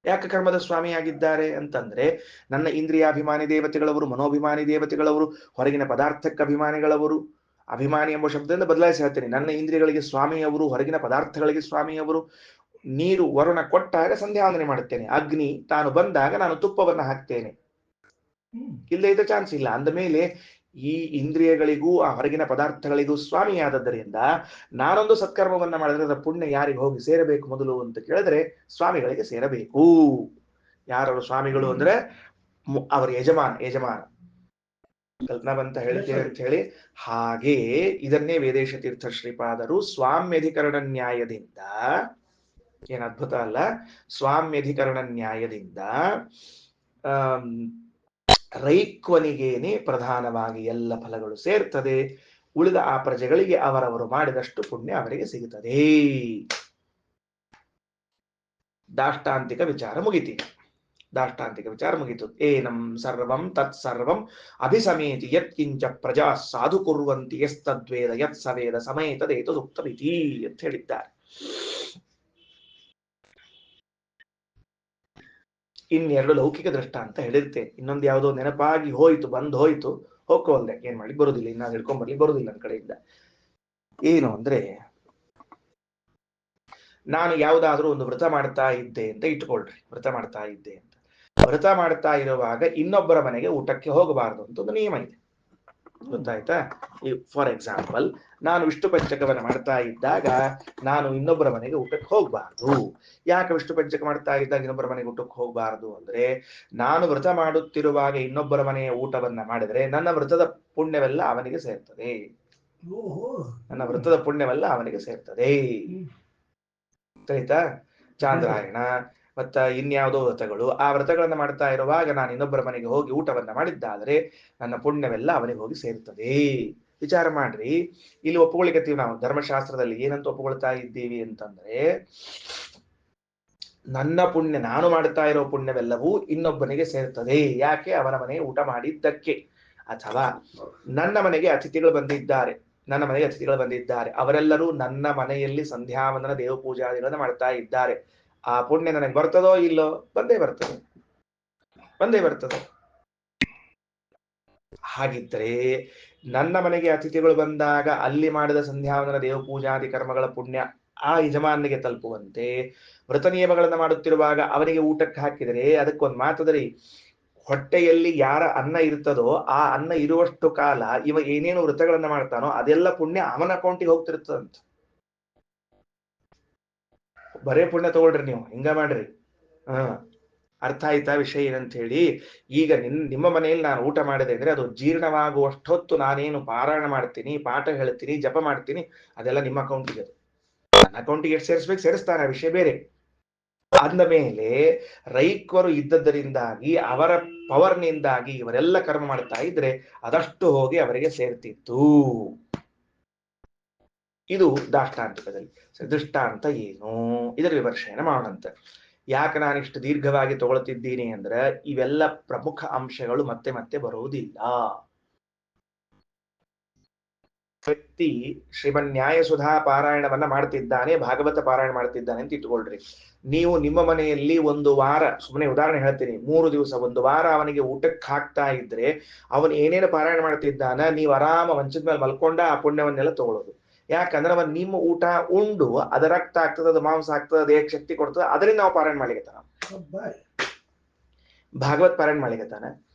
ಯಾಕೆ ಕರ್ಮದ ಸ್ವಾಮಿಯಾಗಿದ್ದಾರೆ ಅಂತಂದ್ರೆ ನನ್ನ ಇಂದ್ರಿಯಾಭಿಮಾನಿ ದೇವತೆಗಳವರು, ಮನೋಭಿಮಾನಿ ದೇವತೆಗಳವರು, ಹೊರಗಿನ ಪದಾರ್ಥಕ್ಕೆ ಅಭಿಮಾನಿಗಳವರು. ಅಭಿಮಾನಿ ಎಂಬ ಶಬ್ದದಿಂದ ಬದಲಾಯಿಸಿ ಹೇಳ್ತೇನೆ, ನನ್ನ ಇಂದ್ರಿಯಗಳಿಗೆ ಸ್ವಾಮಿಯವರು, ಹೊರಗಿನ ಪದಾರ್ಥಗಳಿಗೆ ಸ್ವಾಮಿಯವರು. ನೀರು ವರುಣ ಕೊಟ್ಟಾಗ ಸಂಧ್ಯಾವಂದನೆ ಮಾಡುತ್ತೇನೆ, ಅಗ್ನಿ ತಾನು ಬಂದಾಗ ನಾನು ತುಪ್ಪವನ್ನು ಹಾಕ್ತೇನೆ, ಇಲ್ಲದೆ ಇದ್ದ ಚಾನ್ಸ್ ಇಲ್ಲ. ಅಂದ ಮೇಲೆ ಈ ಇಂದ್ರಿಯಗಳಿಗೂ ಆ ಹೊರಗಿನ ಪದಾರ್ಥಗಳಿಗೂ ಸ್ವಾಮಿಯಾದದ್ದರಿಂದ ನಾನೊಂದು ಸತ್ಕರ್ಮವನ್ನ ಮಾಡಿದ್ರೆ ಅದರ ಪುಣ್ಯ ಯಾರಿಗೆ ಹೋಗಿ ಸೇರಬೇಕು ಮೊದಲು ಅಂತ ಕೇಳಿದ್ರೆ ಸ್ವಾಮಿಗಳಿಗೆ ಸೇರಬೇಕು. ಯಾರವರು ಸ್ವಾಮಿಗಳು ಅಂದ್ರೆ ಅವರ ಯಜಮಾನ ಕಲ್ಪನಾ ಬಂತ ಹೇಳ್ತೇವೆ ಅಂತ ಹೇಳಿ. ಹಾಗೆ ಇದನ್ನೇ ವೇದೇಶ ತೀರ್ಥ ಶ್ರೀಪಾದರು ಸ್ವಾಮ್ಯಧಿಕರಣ ನ್ಯಾಯದಿಂದ, ಏನ್ ಅದ್ಭುತ ಅಲ್ಲ, ಸ್ವಾಮ್ಯಧಿಕರಣ ನ್ಯಾಯದಿಂದ ರೈಕ್ವನಿಗೇನೆ ಪ್ರಧಾನವಾಗಿ ಎಲ್ಲ ಫಲಗಳು ಸೇರ್ತದೆ, ಉಳಿದ ಆ ಪ್ರಜೆಗಳಿಗೆ ಅವರವರು ಮಾಡಿದಷ್ಟು ಪುಣ್ಯ ಅವರಿಗೆ ಸಿಗುತ್ತದೆ. ದಾಷ್ಟಾಂತಿಕ ವಿಚಾರ ಮುಗಿತು. ಏನಂ ಸರ್ವಂ ತತ್ಸರ್ವಂ ಅಭಿಸಮೇತಿ ಯತ್ಕಿಂಚ ಪ್ರಜಾ ಸಾಧು ಕುರ್ವಂತಿ ಯಸ್ತದ್ವೇದ ಯತ್ ಸವೇದ ಸಮೇತದೇತದುಕ್ತಮಿತಿ ಅಂತ ಹೇಳಿದ್ದಾರೆ. ಇನ್ನೆರಡು ಲೌಕಿಕ ದೃಷ್ಟಾಂತ ಹೇಳಿರ್ತೇನೆ, ಇನ್ನೊಂದು ಯಾವುದೋ ನೆನಪಾಗಿ ಹೋಯ್ತು, ಬಂದು ಹೋಯ್ತು, ಹೋಗ್ಕೋಲ್ದೆ, ಏನ್ ಮಾಡ್ಲಿಕ್ಕೆ ಬರುದಿಲ್ಲ, ಇನ್ನ ಹಿಡ್ಕೊಂಡ್ ಬರ್ಲಿಕ್ಕೆ ಬರುದಿಲ್ಲ ನನ್ನ ಕಡೆಯಿಂದ. ಏನು ಅಂದ್ರೆ, ನಾನು ಯಾವ್ದಾದ್ರೂ ಒಂದು ವ್ರತ ಮಾಡ್ತಾ ಇದ್ದೆ ಅಂತ ಇಟ್ಕೊಳ್ರಿ, ವ್ರತ ಮಾಡ್ತಾ ಇದ್ದೆ ಅಂತ. ವ್ರತ ಮಾಡ್ತಾ ಇರುವಾಗ ಇನ್ನೊಬ್ಬರ ಮನೆಗೆ ಊಟಕ್ಕೆ ಹೋಗಬಾರದು ಅಂತ ಒಂದು ನಿಯಮ ಇದೆ, ಗೊತ್ತಾಯ್ತಾ? ಫಾರ್ ಎಕ್ಸಾಂಪಲ್, ನಾನು ವಿಷ್ಣು ಪಂಚಕವನ್ನು ಮಾಡ್ತಾ ಇದ್ದಾಗ ನಾನು ಇನ್ನೊಬ್ಬರ ಮನೆಗೆ ಊಟಕ್ಕೆ ಹೋಗಬಾರ್ದು. ಯಾಕೆ ವಿಷ್ಣು ಪಂಚಕ ಮಾಡ್ತಾ ಇದ್ದಾಗ ಇನ್ನೊಬ್ಬರ ಮನೆಗೆ ಊಟಕ್ಕೆ ಹೋಗಬಾರ್ದು ಅಂದ್ರೆ, ನಾನು ವ್ರತ ಮಾಡುತ್ತಿರುವಾಗ ಇನ್ನೊಬ್ಬರ ಮನೆಯ ಊಟವನ್ನ ಮಾಡಿದ್ರೆ ನನ್ನ ವ್ರತದ ಪುಣ್ಯವೆಲ್ಲ ಅವನಿಗೆ ಸೇರ್ತದೆ, ನನ್ನ ವ್ರತದ ಪುಣ್ಯವೆಲ್ಲ ಅವನಿಗೆ ಸೇರ್ತದೆ. ಆಯ್ತಾ? ಚಾಂದ್ರಾಯಣ ಮತ್ತ ಇನ್ಯಾವುದೋ ವ್ರತಗಳು, ಆ ವ್ರತಗಳನ್ನ ಮಾಡ್ತಾ ಇರುವಾಗ ನಾನು ಇನ್ನೊಬ್ಬರ ಮನೆಗೆ ಹೋಗಿ ಊಟವನ್ನ ಮಾಡಿದ್ದಾದ್ರೆ ನನ್ನ ಪುಣ್ಯವೆಲ್ಲ ಅವನಿಗೆ ಹೋಗಿ ಸೇರ್ತದೆ. ವಿಚಾರ ಮಾಡ್ರಿ, ಇಲ್ಲಿ ಒಪ್ಪುಗಳಿಕತ್ತೀವಿ ನಾವು ಧರ್ಮಶಾಸ್ತ್ರದಲ್ಲಿ ಏನಂತ ಒಪ್ಪುಕೊಳ್ತಾ ಇದ್ದೀವಿ ಅಂತಂದ್ರೆ, ನನ್ನ ಪುಣ್ಯ, ನಾನು ಮಾಡ್ತಾ ಇರೋ ಪುಣ್ಯವೆಲ್ಲವೂ ಇನ್ನೊಬ್ಬನಿಗೆ ಸೇರ್ತದೆ. ಯಾಕೆ? ಅವನ ಮನೆಗೆ ಊಟ ಮಾಡಿದ್ದಕ್ಕೆ. ಅಥವಾ ನನ್ನ ಮನೆಗೆ ಅತಿಥಿಗಳು ಬಂದಿದ್ದಾರೆ, ನನ್ನ ಮನೆಗೆ ಅತಿಥಿಗಳು ಬಂದಿದ್ದಾರೆ, ಅವರೆಲ್ಲರೂ ನನ್ನ ಮನೆಯಲ್ಲಿ ಸಂಧ್ಯಾವಂದನ ದೇವ ಪೂಜಾದಿಗಳನ್ನ ಮಾಡ್ತಾ ಇದ್ದಾರೆ. ಆ ಪುಣ್ಯ ನನಗೆ ಬರ್ತದೋ ಇಲ್ಲೋ? ಬಂದೇ ಬರ್ತದೆ, ಬಂದೇ ಬರ್ತದೆ. ಹಾಗಿದ್ರೆ ನನ್ನ ಮನೆಗೆ ಅತಿಥಿಗಳು ಬಂದಾಗ ಅಲ್ಲಿ ಮಾಡಿದ ಸಂಧ್ಯಾವಂದನ ದೇವ ಪೂಜಾದಿ ಕರ್ಮಗಳ ಪುಣ್ಯ ಆ ಯಜಮಾನಿಗೆ ತಲುಪುವಂತೆ ವ್ರತ ನಿಯಮಗಳನ್ನ ಮಾಡುತ್ತಿರುವಾಗ ಅವನಿಗೆ ಊಟಕ್ಕೆ ಹಾಕಿದರೆ ಅದಕ್ಕೊಂದು ಮಾತದ್ರಿ, ಹೊಟ್ಟೆಯಲ್ಲಿ ಯಾರ ಅನ್ನ ಇರ್ತದೋ ಆ ಅನ್ನ ಇರುವಷ್ಟು ಕಾಲ ಇವ ಏನೇನು ವ್ರತಗಳನ್ನ ಮಾಡ್ತಾನೋ ಅದೆಲ್ಲ ಪುಣ್ಯ ಅವನ ಅಕೌಂಟಿಗೆ ಹೋಗ್ತಿರ್ತದಂತ. ಬರೇ ಪುಣ್ಯ ತಗೊಳ್ರಿ ನೀವು, ಹಿಂಗ ಮಾಡ್ರಿ. ಅರ್ಥ ಆಯ್ತಾ ವಿಷಯ ಏನಂತ ಹೇಳಿ? ಈಗ ನಿಮ್ಮ ಮನೆಯಲ್ಲಿ ನಾನು ಊಟ ಮಾಡಿದೆ ಅಂದ್ರೆ ಅದು ಜೀರ್ಣವಾಗುವಷ್ಟೊತ್ತು ನಾನೇನು ಪಾರಾಯಣ ಮಾಡ್ತೀನಿ, ಪಾಠ ಹೇಳ್ತೀನಿ, ಜಪ ಮಾಡ್ತೀನಿ, ಅದೆಲ್ಲ ನಿಮ್ಮ ಅಕೌಂಟಿಗೆ, ಅದು ನನ್ನ ಅಕೌಂಟಿಗೆ ಎಷ್ಟು ಸೇರಿಸ್ಬೇಕು ಸೇರಿಸ್ತಾನೆ, ವಿಷಯ ಬೇರೆ. ಅಂದ ಮೇಲೆ ರೈಕ್ವರು ಇದ್ದದ್ದರಿಂದಾಗಿ ಅವರ ಪವರ್ನಿಂದಾಗಿ ಇವರೆಲ್ಲ ಕರ್ಮ ಮಾಡ್ತಾ ಇದ್ರೆ ಅದಷ್ಟು ಹೋಗಿ ಅವರಿಗೆ ಸೇರ್ತಿತ್ತು. ಇದು ದಾಷ್ಟಾಂತಿಕದಲ್ಲಿ. ದೃಷ್ಟಾಂತ ಏನು, ಇದರ ವಿಮರ್ಶೆಯನ್ನು ಮಾಡೋಣಂತೆ. ಯಾಕೆ ನಾನು ಇಷ್ಟು ದೀರ್ಘವಾಗಿ ತಗೊಳ್ತಿದ್ದೀನಿ ಅಂದ್ರೆ ಇವೆಲ್ಲ ಪ್ರಮುಖ ಅಂಶಗಳು ಮತ್ತೆ ಮತ್ತೆ ಬರುವುದಿಲ್ಲ. ವ್ಯಕ್ತಿ ಶ್ರೀಮನ್ಯಾಯ ಸುಧಾ ಪಾರಾಯಣವನ್ನ ಮಾಡ್ತಿದ್ದಾನೆ, ಭಾಗವತ ಪಾರಾಯಣ ಮಾಡ್ತಿದ್ದಾನೆ ಅಂತ ಇಟ್ಕೊಳ್ರಿ. ನೀವು ನಿಮ್ಮ ಮನೆಯಲ್ಲಿ ಒಂದು ವಾರ, ಸುಮ್ಮನೆ ಉದಾಹರಣೆ ಹೇಳ್ತೀನಿ, 3 ದಿವಸ ಒಂದು ವಾರ ಅವನಿಗೆ ಊಟಕ್ಕೆ ಹಾಕ್ತಾ ಇದ್ರೆ ಅವನು ಏನೇನು ಪಾರಾಯಣ ಮಾಡ್ತಿದ್ದಾನ ನೀವು ಆರಾಮ ಮಂಚದ ಮೇಲೆ ಮಲ್ಕೊಂಡ ಆ ಪುಣ್ಯವನ್ನೆಲ್ಲ ತಗೊಳ್ಳೋದು. ಯಾಕಂದ್ರೆ ಅವನ್ ನಿಮ್ಮ ಊಟ ಉಂಡು ಅದ ರಕ್ತ ಆಗ್ತದ, ಅದು ಮಾಂಸ ಆಗ್ತದ, ದೇಹಕ್ಕೆ ಶಕ್ತಿ ಕೊಡ್ತದ, ಅದರಿಂದ ನಾವು ಪಾರಾಯಣ ಮಾಡ್ಲಿಕತ್ತಾನ, ಭಾಗವತ್ ಪಾರಾಯಣ ಮಾಡ್ಲಿಕತ್ತಾನ,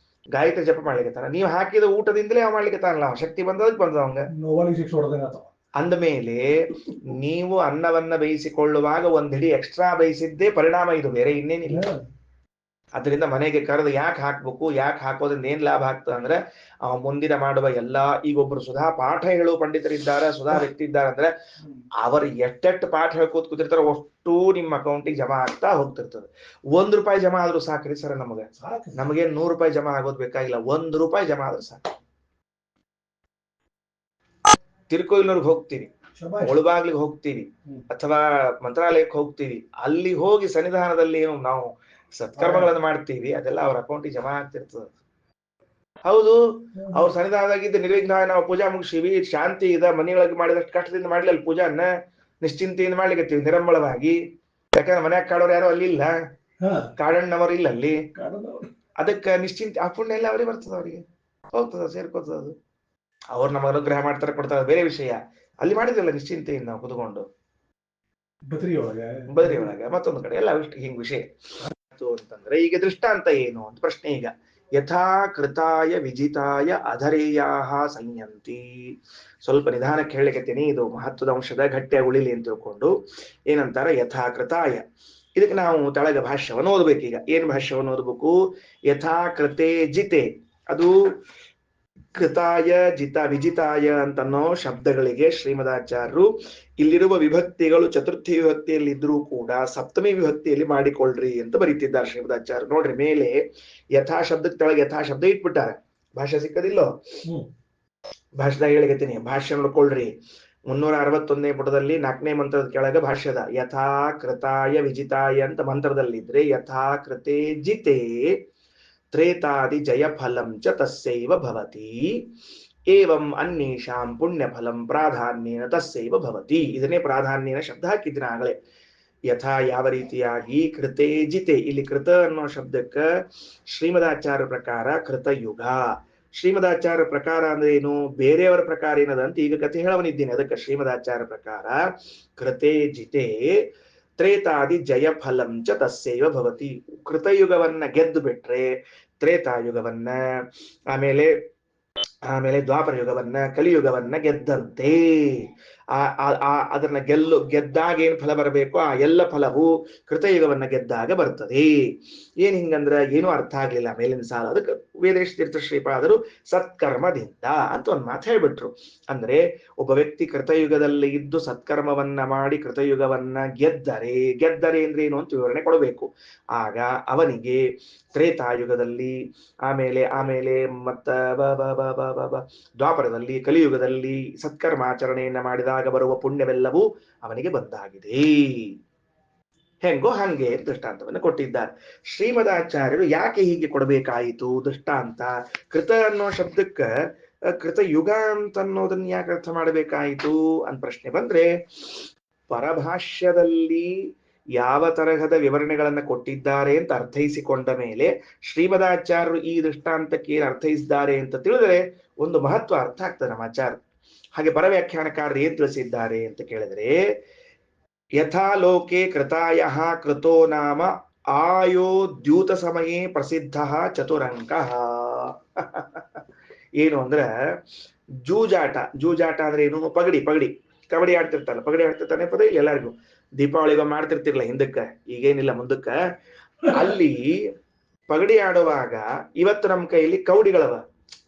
ಗಾಯತ್ರಿ ಜಪ ಮಾಡ್ಲಿಕತ್ತಾನ. ನೀವು ಹಾಕಿದ ಊಟದಿಂದಲೇ ಅವ ಮಾಡ್ಲಿಕತ್ತಾನಲ್ಲ, ಶಕ್ತಿ ಬಂದದಕ್ಕೆ ಬಂದ ಅವಂಗ. ಅಂದ ಮೇಲೆ ನೀವು ಅನ್ನವನ್ನ ಬೇಯಿಸಿಕೊಳ್ಳುವಾಗ ಒಂದ್ ಹಿಡಿ ಎಕ್ಸ್ಟ್ರಾ ಬೇಯಿಸಿದ್ದೇ ಪರಿಣಾಮ, ಇದು ಬೇರೆ ಇನ್ನೇನಿಲ್ಲ. ಅದರಿಂದ ಮನೆಗೆ ಕರೆದು ಯಾಕೆ ಹಾಕ್ಬೇಕು, ಯಾಕೆ ಹಾಕೋದ್ರಿಂದ ಏನ್ ಲಾಭ ಆಗ್ತದೆ ಅಂದ್ರೆ ಮುಂದಿನ ಮಾಡುವ ಎಲ್ಲಾ, ಈಗ ಒಬ್ರು ಸುಧಾ ಪಾಠ ಹೇಳುವ ಪಂಡಿತರಿದ್ದಾರೆ, ಸುಧಾ ವ್ಯಕ್ತಿ ಇದ್ದಾರೆ ಅಂದ್ರೆ ಅವರು ಎಷ್ಟೆಷ್ಟು ಪಾಠ ಹೇಳ್ಕೋತ ಕೂತಿರ್ತಾರ ಅಷ್ಟು ನಿಮ್ಮ ಅಕೌಂಟಿಗೆ ಜಮಾ ಆಗ್ತಾ ಹೋಗ್ತಿರ್ತದೆ. ₹1 ಜಮಾ ಆದ್ರೂ ಸಾಕ್ರಿ ಸರ್, ನಮಗೆ ₹100 ಜಮಾ ಆಗೋದ್ ಬೇಕಾಗಿಲ್ಲ, ₹1 ಜಮಾ ಆದ್ರೂ ಸಾಕು. ತಿರುಕೋಯಿಲ್ನವ್ರಿಗೆ ಹೋಗ್ತೀವಿ, ಮುಳುಬಾಗ್ಲಿಗೆ ಹೋಗ್ತೀವಿ, ಅಥವಾ ಮಂತ್ರಾಲಯಕ್ಕೆ ಹೋಗ್ತೀವಿ, ಅಲ್ಲಿ ಹೋಗಿ ಸನ್ನಿಧಾನದಲ್ಲಿ ಏನು ನಾವು ಸತ್ಕರ್ಮಗಳನ್ನು ಮಾಡ್ತೀವಿ, ಅದೆಲ್ಲ ಅವ್ರ ಅಕೌಂಟಿಗೆ ಜಮಾ ಆಗ್ತಿರ್ತದೆ. ಹೌದು, ಅವ್ರ ಸನ್ನಿಧಾನದಾಗಿದ್ದ ನಿರ್ವಿಘ್ನ ನಾವು ಪೂಜಾ ಮುಗಿಸಿವಿ, ಶಾಂತಿ ಇದೆ, ಮನೆಯೊಳಗೆ ಮಾಡಿದಷ್ಟು ಕಷ್ಟದಿಂದ ಮಾಡ್ಲಿ ಅಲ್ಲಿ ಪೂಜಾನ್ನ ನಿಶ್ಚಿಂತೆಯಿಂದ ಮಾಡ್ಲಿಕ್ಕತ್ತೀವಿ ನಿರಂಬಳವಾಗಿ. ಯಾಕಂದ್ರೆ ಮನ್ಯಾಗ ಕಾಡೋರು ಯಾರು ಅಲ್ಲಿ ಇಲ್ಲ, ಕಾಡಣ್ಣವರು ಇಲ್ಲ ಅಲ್ಲಿ, ಅದಕ್ಕೆ ನಿಶ್ಚಿಂತೆ ಆ ಪುಣ್ಯ ಎಲ್ಲ ಅವ್ರಿಗೆ ಬರ್ತದ, ಅವ್ರಿಗೆ ಹೋಗ್ತದ, ಸೇರ್ಕೋತದ. ಅದು ಅವ್ರು ನಮ್ಮ ಅನುಗ್ರಹ ಮಾಡ್ತಾರೆ, ಕೊಡ್ತಾರೆ, ಬೇರೆ ವಿಷಯ. ಅಲ್ಲಿ ಮಾಡಿದ್ರಲ್ಲ ನಿಶ್ಚಿಂತೆಯಿಂದ ನಾವು ಕುತ್ಕೊಂಡು ಬದ್ರಿ ಒಳಗ ಮತ್ತೊಂದು ಕಡೆ ಎಲ್ಲ ಹಿಂಗ್ ವಿಷಯ ಅಂತಂದ್ರೆ, ಈಗ ದೃಷ್ಟಾಂತ ಏನು ಅಂತ ಪ್ರಶ್ನೆ. ಈಗ ಯಥಾ ಕೃತಾಯ ವಿಜಿತಾಯ ಅಧರೇಯಾಹ ಸಂಯಂತಿ. ಸ್ವಲ್ಪ ನಿಧಾನಕ್ಕೆ ಹೇಳಲಿಕತ್ತೀನಿ, ಇದು ಮಹತ್ವದ ಅಂಶದ ಗಟ್ಟಿಯಾಗಿ ಉಳಿಲಿ ಅಂತ ತಿಳ್ಕೊಂಡು. ಏನಂತಾರ ಯಥಾ ಕೃತಾಯ, ಇದಕ್ಕೆ ನಾವು ತಳಗ ಭಾಷ್ಯವನ್ನು ಓದ್ಬೇಕು. ಈಗ ಏನ್ ಭಾಷ್ಯವನ್ನು ಓದ್ಬೇಕು? ಯಥಾ ಕೃತೆ ಜಿತೆ, ಅದು ಕೃತಾಯ ಜಿತ ವಿಜಿತಾಯ ಅಂತನ್ನೋ ಶಬ್ದಗಳಿಗೆ ಶ್ರೀಮದಾಚಾರ್ಯರು ಇಲ್ಲಿರುವ ವಿಭಕ್ತಿಗಳು ಚತುರ್ಥಿ ವಿಭಕ್ತಿಯಲ್ಲಿ ಇದ್ರೂ ಕೂಡ ಸಪ್ತಮಿ ವಿಭಕ್ತಿಯಲ್ಲಿ ಮಾಡಿಕೊಳ್ಳ್ರಿ ಅಂತ ಬರೀತಿದ್ದಾರೆ ಶ್ರೀಮದಾಚಾರ್ಯರು. ನೋಡ್ರಿ, ಮೇಲೆ ಯಥಾ ಶಬ್ದಕ್ಕೆ ತೆಳಗೆ ಯಥಾ ಶಬ್ದ ಇಟ್ಬಿಟ್ಟಾರೆ, ಭಾಷೆ ಸಿಕ್ಕದಿಲ್ಲೋ? ಭಾಷೆದಾಗ ಹೇಳಿಕತ್ತೀನಿ, ಭಾಷ್ಯ ನೋಡ್ಕೊಳ್ರಿ. 361ನೇ ಪುಟದಲ್ಲಿ 4ನೇ ಮಂತ್ರದ ಕೆಳಗೆ ಭಾಷ್ಯದ ಯಥಾ ಕೃತಾಯ ವಿಜಿತಾಯ ಅಂತ ಮಂತ್ರದಲ್ಲಿದ್ರೆ ಯಥಾ ಕೃತೆ ಜಿತೆ ತ್ರೇತಾದಿ ಜಯ ಫಲಂ ಚ ತಸ್ಸೈವ ಭವತಿ ಏವಂ ಅನ್ಯೇಷಾಂ ಪುಣ್ಯ ಫಲಂ ಪ್ರಾಧಾನ್ಯೇನ ತಸ್ಸೈವ ಭವತಿ. ಇದನ್ನೇ ಪ್ರಾಧಾನ್ಯನ ಶಬ್ದ ಹಾಕಿದ್ದೀನಿ ಆಗಲೇ. ಯಥಾ ಯಾವ ರೀತಿಯಾಗಿ ಕೃತೆ ಜಿತೆ, ಇಲ್ಲಿ ಕೃತ ಅನ್ನೋ ಶಬ್ದಕ್ಕೆ ಶ್ರೀಮದಾಚಾರ್ಯ ಪ್ರಕಾರ ಕೃತಯುಗ, ಶ್ರೀಮದಾಚಾರ್ಯ ಪ್ರಕಾರ ಅಂದ್ರೆ ಏನು, ಬೇರೆಯವರ ಪ್ರಕಾರ ಏನದಂತ ಈಗ ಕಥೆ ಹೇಳವನಿದ್ದೀನಿ. ಅದಕ್ಕೆ ಶ್ರೀಮದಾಚಾರ್ಯ ಪ್ರಕಾರ ಕೃತೆ ಜಿತೆ ತ್ರೇತಾದಿ ಜಯ ಫಲಂ ಚ ತಸ್ಸೈವ ಭವತಿ. ಕೃತಯುಗವನ್ನ ಗೆದ್ದು ಬಿಟ್ರೆ ತ್ರೇತಾಯುಗವನ್ನ, ಆಮೇಲೆ ದ್ವಾಪರ ಯುಗವನ್ನ, ಕಲಿಯುಗವನ್ನ ಗೆದ್ದಂತೆ. ಅದನ್ನ ಗೆದ್ದಾಗ ಏನ್ ಫಲ ಬರಬೇಕು ಆ ಎಲ್ಲ ಫಲವು ಕೃತಯುಗವನ್ನ ಗೆದ್ದಾಗ ಬರ್ತದೆ. ಏನ್ ಹಿಂಗಂದ್ರ ಏನೂ ಅರ್ಥ ಆಗ್ಲಿಲ್ಲ ಮೇಲಿನ ಸಾಲ. ಅದಕ್ಕೆ ವೇದೇಶ ತೀರ್ಥ ಶ್ರೀಪಾದರು ಸತ್ಕರ್ಮದಿಂದ ಅಂತ ಒಂದ್ ಮಾತು ಹೇಳ್ಬಿಟ್ರು. ಅಂದ್ರೆ ಒಬ್ಬ ವ್ಯಕ್ತಿ ಕೃತಯುಗದಲ್ಲಿ ಇದ್ದು ಸತ್ಕರ್ಮವನ್ನ ಮಾಡಿ ಕೃತಯುಗವನ್ನ ಗೆದ್ದರೆ ಅಂದ್ರೆ ಏನು ಅಂತ ವಿವರಣೆ ಕೊಡಬೇಕು. ಆಗ ಅವನಿಗೆ ತ್ರೇತಾಯುಗದಲ್ಲಿ, ಆಮೇಲೆ ಮತ್ತ ದ್ವಾಪರದಲ್ಲಿ, ಕಲಿಯುಗದಲ್ಲಿ ಸತ್ಕರ್ಮಾಚರಣೆಯನ್ನ ಮಾಡಿದಾಗ ಬರುವ ಪುಣ್ಯವೆಲ್ಲವೂ ಅವನಿಗೆ ಬಂದಾಗಿದೆ. ಹೆಂಗೋ ಹಂಗೆ ದೃಷ್ಟಾಂತವನ್ನು ಕೊಟ್ಟಿದ್ದಾರೆ. ಶ್ರೀಮದಾಚಾರ್ಯರು ಯಾಕೆ ಹೀಗೆ ಕೊಡಬೇಕಾಯಿತು ದೃಷ್ಟಾಂತ? ಕೃತ ಅನ್ನೋ ಶಬ್ದಕ್ಕ ಕೃತಯುಗ ಅಂತ ಅನ್ನೋದನ್ನ ಯಾಕೆ ಅರ್ಥ ಮಾಡಬೇಕಾಯಿತು ಅಂತ ಪ್ರಶ್ನೆ ಬಂದ್ರೆ, ಪರಭಾಷ್ಯದಲ್ಲಿ ಯಾವ ತರಹದ ವಿವರಣೆಗಳನ್ನ ಕೊಟ್ಟಿದ್ದಾರೆ ಅಂತ ಅರ್ಥೈಸಿಕೊಂಡ ಮೇಲೆ ಶ್ರೀಮದಾಚಾರ್ಯರು ಈ ದೃಷ್ಟಾಂತಕ್ಕೆ ಏನು ಅರ್ಥೈಸಿದ್ದಾರೆ ಅಂತ ತಿಳಿದರೆ ಒಂದು ಮಹತ್ವ ಅರ್ಥ ಆಗ್ತದೆ ನಮ್ಮ ಆಚಾರ್ಯ. ಹಾಗೆ ಪರವ್ಯಾಖ್ಯಾನಕಾರರು ಏನ್ ತಿಳಿಸಿದ್ದಾರೆ ಅಂತ ಕೇಳಿದ್ರೆ, ಯಥಾ ಲೋಕೆ ಕೃತಾಯ ಕೃತೋ ನಾಮ ಆಯೋ ದ್ಯೂತ ಸಮಯೇ ಪ್ರಸಿದ್ಧ ಚತುರಂಕ. ಏನು ಅಂದ್ರೆ ಜೂಜಾಟ ಅಂದ್ರೆ ಏನು, ಪಗಡಿ ಕಬಡ್ಡಿ ಆಡ್ತಿರ್ತಾರಲ್ಲ, ಪಗಡಿ ಆಡ್ತಿರ್ತಾನೆ ಪದ ಇಲ್ಲ ಎಲ್ಲರಿಗೂ. ದೀಪಾವಳಿಗ ಮಾಡ್ತಿರ್ತಿರ್ಲ ಹಿಂದಕ್ಕ, ಈಗೇನಿಲ್ಲ ಮುಂದಕ್ಕ. ಅಲ್ಲಿ ಪಗಡಿ ಆಡುವಾಗ ಇವತ್ತು ನಮ್ಮ ಕೈಯಲ್ಲಿ ಕೌಡಿಗಳವ,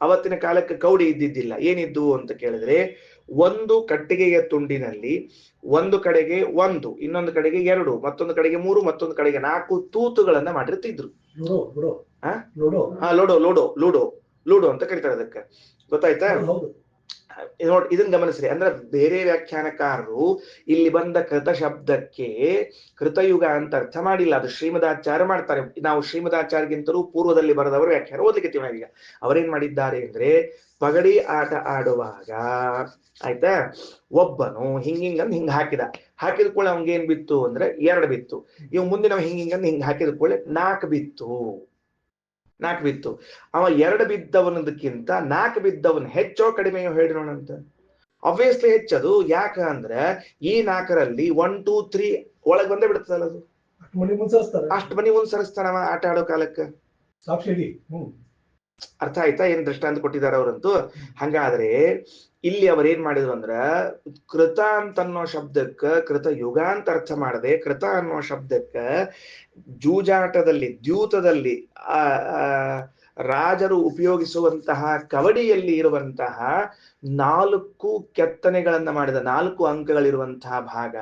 ಅವತ್ತಿನ ಕಾಲಕ್ಕೆ ಕೌಡಿ ಇದ್ದಿದ್ದಿಲ್ಲ. ಏನಿದ್ದು ಅಂತ ಕೇಳಿದ್ರೆ, ಒಂದು ಕಟ್ಟಿಗೆಯ ತುಂಡಿನಲ್ಲಿ ಒಂದು ಕಡೆಗೆ 1, ಇನ್ನೊಂದು ಕಡೆಗೆ 2, ಮತ್ತೊಂದು ಕಡೆಗೆ 3, ಮತ್ತೊಂದು ಕಡೆಗೆ 4 ತೂತುಗಳನ್ನ ಮಾಡಿರ್ತಿದ್ರು. ಲೂಡೋ ಅಂತ ಕರೀತಾರೆ ಅದಕ್ಕೆ. ಗೊತ್ತಾಯ್ತಾ? ನೋಡಿ, ಇದನ್ನ ಗಮನಿಸ್ರಿ. ಅಂದ್ರೆ ಬೇರೆ ವ್ಯಾಖ್ಯಾನಕಾರರು ಇಲ್ಲಿ ಬಂದ ಕೃತ ಶಬ್ದಕ್ಕೆ ಕೃತಯುಗ ಅಂತ ಅರ್ಥ ಮಾಡಿಲ್ಲ. ಅದು ಶ್ರೀಮದಾಚಾರ್ಯ ಮಾಡ್ತಾರೆ. ನಾವು ಶ್ರೀಮದಾಚಾರ್ಯಗಿಂತಲೂ ಪೂರ್ವದಲ್ಲಿ ಬರೆದವರು ವ್ಯಾಖ್ಯಾನ ಓದ್ಲಿಕ್ಕೆ ಈಗ ಅವರೇನ್ ಮಾಡಿದ್ದಾರೆ ಅಂದ್ರೆ, ಪಗಡಿ ಆಟ ಆಡುವಾಗ ಆಯ್ತಾ, ಒಬ್ಬನು ಹಿಂಗಿಂಗಂದ್ ಹಿಂಗ್ ಹಾಕಿದ ಕೂಡಲೇ ಅವ್ನಿಗೆ ಏನ್ ಬಿತ್ತು ಅಂದ್ರೆ 2 ಬಿತ್ತು. ಇವ್ ಮುಂದಿನ ಹಿಂಗಿಂಗಂದ್ ಹಿಂಗ್ ಹಾಕಿದ ಕೂಡಲೇ 4 ಬಿತ್ತು. ಅವ 2 ಬಿದ್ದವನದಕ್ಕಿಂತ 4 ಬಿದ್ದವನ್ ಹೆಚ್ಚೋ ಕಡಿಮೆಯೋ ಹೇಳಿ ನೋಡಂತ. ಆಬ್ವಿಯಸ್ಲಿ ಹೆಚ್ಚದು. ಯಾಕ ಅಂದ್ರೆ ಈ 4ರಲ್ಲಿ 1 2 3 ಒಳಗ್ ಬಂದೇ ಬಿಡ್ತದಲ್ಲ ಅದು. ಅಷ್ಟು ಮನಿ ಮುಂದ್ ಸರಿಸ್ತಾನವ ಆಟ ಆಡೋ ಕಾಲಕ್ಕೆ. ಅರ್ಥ ಆಯ್ತಾ ಏನ್ ದೃಷ್ಟಾಂತ ಕೊಟ್ಟಿದ್ದಾರೆ ಅವರಂತೂ? ಹಂಗಾದ್ರೆ ಇಲ್ಲಿ ಅವ್ರೇನ್ ಮಾಡಿದ್ರು ಅಂದ್ರ, ಕೃತ ಅಂತನ್ನೋ ಶಬ್ದಕ್ಕ ಕೃತ ಯುಗ ಅಂತ ಅರ್ಥ ಮಾಡದೆ, ಕೃತ ಅನ್ನೋ ಶಬ್ದಕ್ಕ ಜೂಜಾಟದಲ್ಲಿ, ದ್ಯೂತದಲ್ಲಿ ರಾಜರು ಉಪಯೋಗಿಸುವಂತಹ ಕವಡಿಯಲ್ಲಿ ಇರುವಂತಹ 4 ಕೆತ್ತನೆಗಳನ್ನ ಮಾಡಿದ 4 ಅಂಕಗಳಿರುವಂತಹ ಭಾಗ,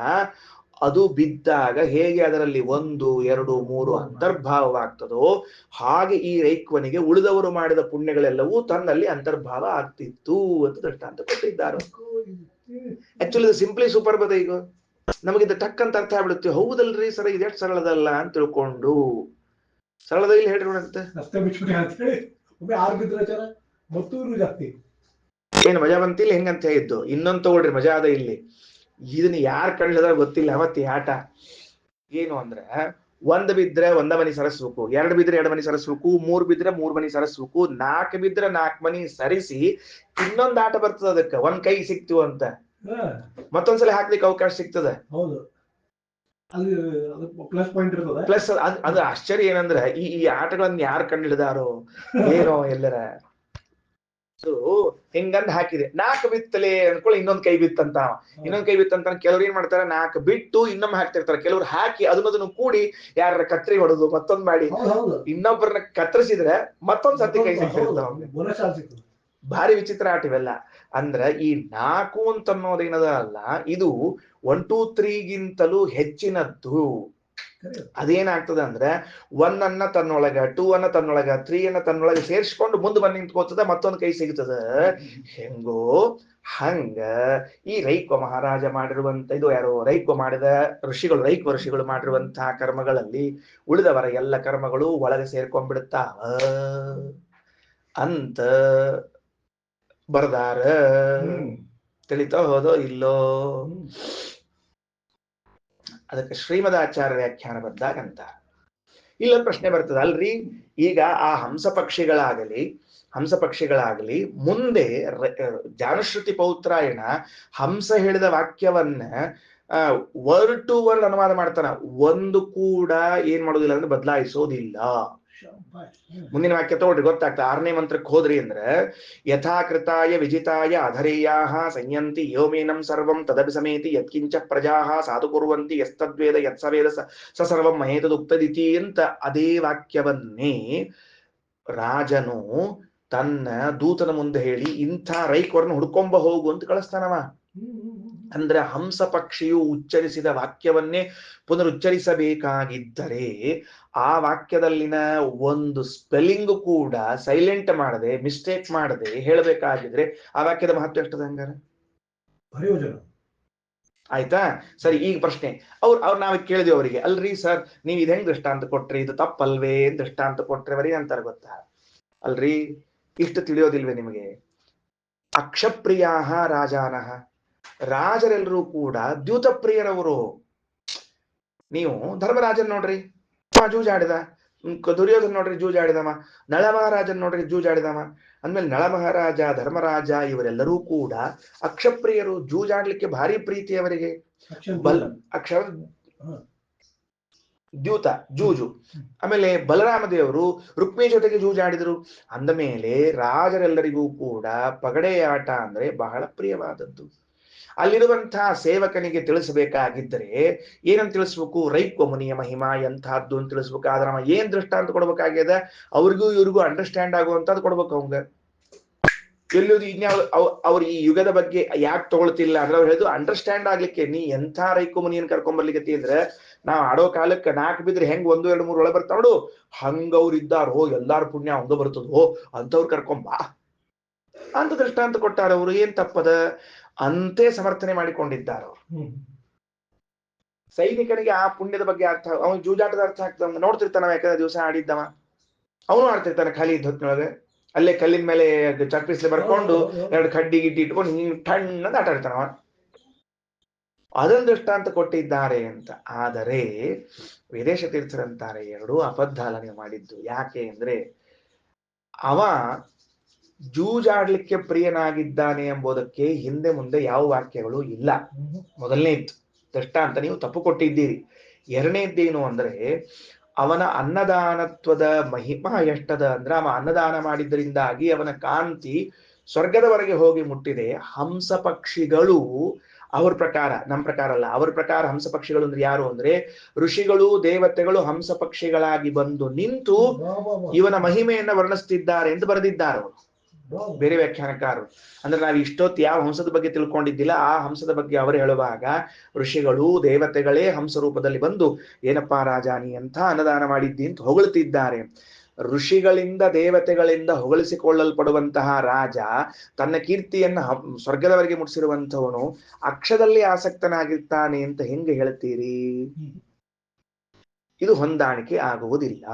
ಅದು ಬಿದ್ದಾಗ ಹೇಗೆ ಅದರಲ್ಲಿ 1 2 3 ಅಂತರ್ಭಾವವಾಗ್ತದೋ ಹಾಗೆ ಈ ರೈಕ್ವನಿಗೆ ಉಳಿದವರು ಮಾಡಿದ ಪುಣ್ಯಗಳೆಲ್ಲವೂ ತನ್ನಲ್ಲಿ ಅಂತರ್ಭಾವ ಆಗ್ತಿತ್ತು ಅಂತ ದೃಷ್ಟಾಂತ ಕೊಟ್ಟಿದ್ದಾರೆ. ಆಕ್ಚುಲಿ ಸಿಂಪ್ಲಿ ಸೂಪರ್ ಬದ. ಈಗ ನಮಗಿದ ಟಕ್ ಅಂತ ಅರ್ಥ ಆಗ್ಬಿಡುತ್ತೆ. ಹೌದಲ್ರಿ ಸರ್, ಇದೆಷ್ಟು ಸರಳದಲ್ಲ ಅಂತ ತಿಳ್ಕೊಂಡು ಸರಳದ ಇಲ್ಲಿ ಹೇಳ್ರಿ ಏನು ಮಜಾ ಬಂತಿಲ್ಲ ಹೆಂಗಂತ ಹೇಳಿದ್ದು. ಇನ್ನೊಂದು ತಗೊಳ್ರಿ, ಮಜಾ ಅದ ಇಲ್ಲಿ. ಇದನ್ನ ಯಾರು ಕಂಡಿದ ಗೊತ್ತಿಲ್ಲ ಅವತ್ತಿ ಆಟ. ಏನು ಅಂದ್ರೆ, 1 ಬಿದ್ರೆ 1 ಮನಿ ಸರಿಸ್ಬೇಕು, 2 ಬಿದ್ರೆ 2 ಮನಿ ಸರಿಸ್ಬೇಕು, 3 ಬಿದ್ರೆ 3 ಮನಿ ಸರಿಸ್ಬೇಕು, 4 ಬಿದ್ರೆ 4 ಮನಿ ಸರಿಸಿ ಇನ್ನೊಂದು ಆಟ ಬರ್ತದ. ಅದಕ್ಕೆ 1 ಕೈ ಸಿಕ್ತು ಅಂತ ಮತ್ತೊಂದ್ಸಲ ಹಾಕ್ಲಿಕ್ಕೆ ಅವಕಾಶ ಸಿಗ್ತದೆ. ಪ್ಲಸ್ ಅದು ಆಶ್ಚರ್ಯ ಏನಂದ್ರೆ, ಈ ಆಟಗಳನ್ನ ಯಾರು ಕಂಡಿಡಿದಾರೋ ಏನೋ ಎಲ್ಲರ. ಹಿಂಗಂದ್ ಹಾಕಿದೆ, 4 ಬಿತ್ತಲೆ ಅನ್ಕೊಳ್ಳಿ, ಇನ್ನೊಂದ್ ಕೈ ಬಿತ್ತಂತ. ಕೆಲವ್ರು ಏನ್ ಮಾಡ್ತಾರೆ, 4 ಬಿಟ್ಟು ಇನ್ನೊಮ್ಮೆ ಹಾಕ್ತಿರ್ತಾರೆ. ಕೆಲವ್ರು ಹಾಕಿ ಅದನ್ನದನ್ನು ಕೂಡಿ ಯಾರ ಕತ್ರಿ ಹೊಡೆದು ಮತ್ತೊಂದ್ ಮಾಡಿ ಇನ್ನೊಬ್ಬರನ್ನ ಕತ್ತರಿಸಿದ್ರೆ ಮತ್ತೊಂದ್ ಸರ್ತಿ ಕೈ ಸಿಗ್ತಿರ್ತಾವ. ಭಾರಿ ವಿಚಿತ್ರ ಆಟ ಇವೆಲ್ಲ. ಅಂದ್ರ ಈ 4 ಅಂತ ಅನ್ನೋದೇನದಲ್ಲ, ಇದು 1 2 3ಗಿಂತಲೂ ಹೆಚ್ಚಿನದ್ದು. ಅದೇನಾಗ್ತದ ಅಂದ್ರೆ 1 ಅನ್ನ ತನ್ನೊಳಗ, 2 ಅನ್ನ ತನ್ನೊಳಗ, 3 ಅನ್ನ ತನ್ನೊಳಗ ಸೇರ್ಸ್ಕೊಂಡು ಮುಂದೆ ಬಂದು ನಿಂತ್ಕೋತದ, ಮತ್ತೊಂದು ಕೈ ಸಿಗ್ತದ. ಹೆಂಗೋ ಹಂಗ ಈ ರೈಕ್ವ ಮಹಾರಾಜ ಮಾಡಿರುವಂತ, ಇದು ಯಾರು ರೈಕ್ವ ಮಾಡಿದ ರೈಕ್ವ ಋಷಿಗಳು ಮಾಡಿರುವಂತಹ ಕರ್ಮಗಳಲ್ಲಿ ಉಳಿದವರ ಎಲ್ಲ ಕರ್ಮಗಳು ಒಳಗೆ ಸೇರ್ಕೊಂಡ್ಬಿಡುತ್ತಾವ ಅಂತ ಬರ್ದಾರ. ತಿಳಿತಾ ಹೋದೋ ಇಲ್ಲೋ? ಅದಕ್ಕೆ ಶ್ರೀಮದಾಚಾರ್ಯ ವ್ಯಾಖ್ಯಾನ ಬಂದಾಗಂತ ಇಲ್ಲೊಂದು ಪ್ರಶ್ನೆ ಬರ್ತದೆ, ಅಲ್ರಿ ಈಗ ಆ ಹಂಸ ಪಕ್ಷಿಗಳಾಗಲಿ ಹಂಸ ಪಕ್ಷಿಗಳಾಗಲಿ ಮುಂದೆ ಜಾನುಶ್ರುತಿ ಪೌತ್ರಾಯಣ ಹಂಸ ಹೇಳಿದ ವಾಕ್ಯವನ್ನ ವರ್ಡ್ ಟು ವರ್ಡ್ ಅನುವಾದ ಮಾಡ್ತಾನ, ಒಂದು ಕೂಡ ಏನ್ ಮಾಡೋದಿಲ್ಲ ಅಂದ್ರೆ ಬದಲಾಯಿಸೋದಿಲ್ಲ. ಮುಂದಿನ ವಾಕ್ಯ ತಗೊಳ್ರಿ, ಗೊತ್ತಾಗ್ತದೆ. 6ನೇ ಮಂತ್ರಕ್ಕೆ ಹೋದ್ರಿ ಅಂದ್ರೆ ಯಥಾಕೃತಾಯ ವಿಜಿತಾಯ ಅಧರೇಯಾಹ ಸಂಯಂತಿ ಯೋಮೇನಂ ಸರ್ವಂ ತದಪಿ ಸಮೇತಿ ಯತ್ಕಿಂಚ ಪ್ರಜಾಹ ಸಾಧು ಕುರುವಂತಿ ಯಸ್ತದ್ವೇದ ಯತ್ಸವೇದ ಸ ಸರ್ವಂ ಮಹೇತದುಕ್ತದಿತಿ ಅಂತ ಅದೇ ವಾಕ್ಯವನ್ನೇ ರಾಜನು ತನ್ನ ದೂತನ ಮುಂದೆ ಹೇಳಿ ಇಂಥ ರೈಕವರನ್ನು ಹುಡ್ಕೊಂಬ ಹೋಗು ಅಂತ ಕಳಿಸ್ತಾನವ. ಅಂದ್ರೆ ಹಂಸ ಪಕ್ಷಿಯು ಉಚ್ಚರಿಸಿದ ವಾಕ್ಯವನ್ನೇ ಪುನರುಚ್ಚರಿಸಬೇಕಾಗಿದ್ದರೆ ಆ ವಾಕ್ಯದಲ್ಲಿನ ಒಂದು ಸ್ಪೆಲ್ಲಿಂಗ್ ಕೂಡ ಸೈಲೆಂಟ್ ಮಾಡದೆ, ಮಿಸ್ಟೇಕ್ ಮಾಡದೆ ಹೇಳಬೇಕಾಗಿದ್ರೆ ಆ ವಾಕ್ಯದ ಮಹತ್ವ ಎಷ್ಟದ ಹಂಗಾರ? ಆಯ್ತಾ? ಸರಿ, ಈಗ ಪ್ರಶ್ನೆ ಅವ್ರು ನಾವ್ ಕೇಳಿದ್ವಿ ಅವರಿಗೆ, ಅಲ್ರಿ ಸರ್ ನೀವ್ ಇದ್ ಹೆಂಗ್ ದೃಷ್ಟಾಂತ ಕೊಟ್ರಿ, ಇದು ತಪ್ಪಲ್ವೇ ದೃಷ್ಟಾಂತ ಕೊಟ್ರೆ ಬರೀ ಅಂತಾರ ಗೊತ್ತಾ? ಅಲ್ರಿ ಇಷ್ಟು ತಿಳಿಯೋದಿಲ್ವೇ ನಿಮಗೆ? ಅಕ್ಷಪ್ರಿಯಾಹ ರಾಜಾನಹ, ರಾಜರೆಲ್ಲರೂ ಕೂಡ ದ್ಯೂತಪ್ರಿಯರವರು. ನೀವು ಧರ್ಮರಾಜನ್ ನೋಡ್ರಿ, ಜೂಜಾಡಿದ. ದುರ್ಯೋಧನ ನೋಡ್ರಿ ಜೂಜಾಡಿದವ. ನಳ ಮಹಾರಾಜನ್ ನೋಡ್ರಿ ಜೂಜಾಡಿದವ. ಅಂದ್ಮೇಲೆ ನಳ ಮಹಾರಾಜ, ಧರ್ಮರಾಜ ಇವರೆಲ್ಲರೂ ಕೂಡ ಅಕ್ಷಪ್ರಿಯರು, ಜೂಜಾಡ್ಲಿಕ್ಕೆ ಭಾರಿ ಪ್ರೀತಿ ಅವರಿಗೆ. ಅಕ್ಷರ ದ್ಯೂತ, ಜೂಜು. ಆಮೇಲೆ ಬಲರಾಮ ದೇವರು ರುಕ್ಮಿ ಜೊತೆಗೆ ಜೂಜಾಡಿದರು. ಅಂದ ಮೇಲೆ ರಾಜರೆಲ್ಲರಿಗೂ ಕೂಡ ಪಗಡೆಯಾಟ ಅಂದ್ರೆ ಬಹಳ ಪ್ರಿಯವಾದದ್ದು. ಅಲ್ಲಿರುವಂತಹ ಸೇವಕನಿಗೆ ತಿಳಿಸಬೇಕಾಗಿದ್ದರೆ ಏನಂತ ತಿಳಿಸ್ಬೇಕು? ರೈಕ್ವ ಮುನಿಯ ಮಹಿಮಾ ಎಂತಹದ್ದು ಅಂತ ತಿಳಿಸ್ಬೇಕು. ಆದ್ರೆ ಅವ ಏನ್ ದೃಷ್ಟಾಂತ ಕೊಡ್ಬೇಕಾಗ್ಯದ, ಅವ್ರಿಗೂ ಇವ್ರಿಗೂ ಅಂಡರ್ಸ್ಟ್ಯಾಂಡ್ ಆಗುವಂತದ್ದು ಕೊಡ್ಬೇಕು ಅವಂಗ. ಎಲ್ಲದು ಇನ್ಯಾವ ಅವ್ರು ಈ ಯುಗದ ಬಗ್ಗೆ ಯಾಕೆ ತಗೊಳ್ತಿಲ್ಲ ಅಂದ್ರೆ ಅವ್ರು ಹೇಳಿದ್ರು ಅಂಡರ್ಸ್ಟ್ಯಾಂಡ್ ಆಗ್ಲಿಕ್ಕೆ. ನೀ ಎಂಥ ರೈಕ್ವ ಮುನಿಯನ್ ಕರ್ಕೊಂಡ್ಬರ್ಲಿಕ್ಕೆ ಅಂದ್ರೆ ನಾವ್ ಆಡೋ ಕಾಲಕ್ಕೆ 4 ಬಿದ್ರೆ ಹೆಂಗ್ 1, 2, 3 ಒಳ ಬರ್ತಾವ ನೋಡು, ಹಂಗ ಅವ್ರು ಇದ್ದಾರೋ, ಎಲ್ಲಾರ ಪುಣ್ಯ ಅವಂಗ ಬರ್ತದೋ ಅಂತವ್ರು ಕರ್ಕೊಂಬಾ ಅಂತ ದೃಷ್ಟಾಂತ ಕೊಟ್ಟಾರ. ಅವರು ಏನ್ ತಪ್ಪದ ಅಂತೆ ಸಮರ್ಥನೆ ಮಾಡಿಕೊಂಡಿದ್ದಾರೆ ಅವರು. ಸೈನಿಕನಿಗೆ ಆ ಪುಣ್ಯದ ಬಗ್ಗೆ ಅರ್ಥ, ಅವನು ಜೂಜಾಟದ ಅರ್ಥ ಆಗ್ತದ. ನೋಡ್ತಿರ್ತಾನ, ಯಾಕಂದ್ರೆ ದಿವಸ ಆಡಿದ್ದವ, ಅವನು ಆಡ್ತಿರ್ತಾನೆ ಖಾಲಿ ಇದ್ದೊತ್ತಿನೊಳಗೆ. ಅಲ್ಲೇ ಕಲ್ಲಿನ ಮೇಲೆ ಚಕ್ಪಿಸ್ಲೆ ಬರ್ಕೊಂಡು 2 ಕಡ್ಡಿ ಗಿಡ್ಡಿ ಇಟ್ಕೊಂಡು ಹಿಂಗ್ ಟಣ್ಣದ ಆಟ ಆಡ್ತಾನವ. ಅದನ್ನು ದೃಷ್ಟಾಂತ ಕೊಟ್ಟಿದ್ದಾರೆ ಅಂತ. ಆದರೆ ವಿದೇಶ ತೀರ್ಥರಂತಾರೆ ಎರಡೂ ಅಬದ್ಧಾಲನೆ ಮಾಡಿದ್ದು. ಯಾಕೆ ಅಂದ್ರೆ ಅವ ಜೂಜಾಡ್ಲಿಕ್ಕೆ ಪ್ರಿಯನಾಗಿದ್ದಾನೆ ಎಂಬುದಕ್ಕೆ ಹಿಂದೆ ಮುಂದೆ ಯಾವ ವಾಕ್ಯಗಳು ಇಲ್ಲ. ಮೊದಲನೇದ್ದು ದೃಷ್ಟಾಂತ ನೀವು ತಪ್ಪು ಕೊಟ್ಟಿದ್ದೀರಿ. ಎರಡನೇದ್ದೇನು ಅಂದ್ರೆ ಅವನ ಅನ್ನದಾನತ್ವದ ಮಹಿಮಾ ಎಷ್ಟದ ಅಂದ್ರೆ ಅವ ಅನ್ನದಾನ ಮಾಡಿದ್ದರಿಂದಾಗಿ ಅವನ ಕಾಂತಿ ಸ್ವರ್ಗದವರೆಗೆ ಹೋಗಿ ಮುಟ್ಟಿದೆ. ಹಂಸ ಪಕ್ಷಿಗಳು ಅವ್ರ ಪ್ರಕಾರ, ನಮ್ಮ ಪ್ರಕಾರ ಅಲ್ಲ, ಅವ್ರ ಪ್ರಕಾರ ಹಂಸ ಪಕ್ಷಿಗಳು ಅಂದ್ರೆ ಯಾರು ಅಂದ್ರೆ ಋಷಿಗಳು ದೇವತೆಗಳು ಹಂಸ ಪಕ್ಷಿಗಳಾಗಿ ಬಂದು ನಿಂತು ಇವನ ಮಹಿಮೆಯನ್ನ ವರ್ಣಿಸ್ತಿದ್ದಾರೆ ಎಂದು ಬರೆದಿದ್ದಾರೆ ಅವರು, ಬೇರೆ ವ್ಯಾಖ್ಯಾನಕಾರರು. ಅಂದ್ರೆ ನಾವು ಇಷ್ಟೊತ್ತು ಯಾವ ಹಂಸದ ಬಗ್ಗೆ ತಿಳ್ಕೊಂಡಿದ್ದಿಲ್ಲ, ಆ ಹಂಸದ ಬಗ್ಗೆ ಅವರು ಹೇಳುವಾಗ ಋಷಿಗಳು ದೇವತೆಗಳೇ ಹಂಸ ರೂಪದಲ್ಲಿ ಬಂದು ಏನಪ್ಪಾ ರಾಜ ನೀ ಎಂಥ ಅನ್ನದಾನ ಮಾಡಿದ್ದಿ ಅಂತ ಹೊಗಳುತ್ತಿದ್ದಾರೆ. ಋಷಿಗಳಿಂದ ದೇವತೆಗಳಿಂದ ಹೊಗಳಿಸಿಕೊಳ್ಳಲ್ಪಡುವಂತಹ ರಾಜ ತನ್ನ ಕೀರ್ತಿಯನ್ನ ಸ್ವರ್ಗದವರೆಗೆ ಮುಟ್ಟಿಸಿರುವಂತವನು ಅಕ್ಷದಲ್ಲಿ ಆಸಕ್ತನಾಗಿರ್ತಾನೆ ಅಂತ ಹೆಂಗೆ ಹೇಳ್ತೀರಿ? ಇದು ಹೊಂದಾಣಿಕೆ ಆಗುವುದಿಲ್ಲ.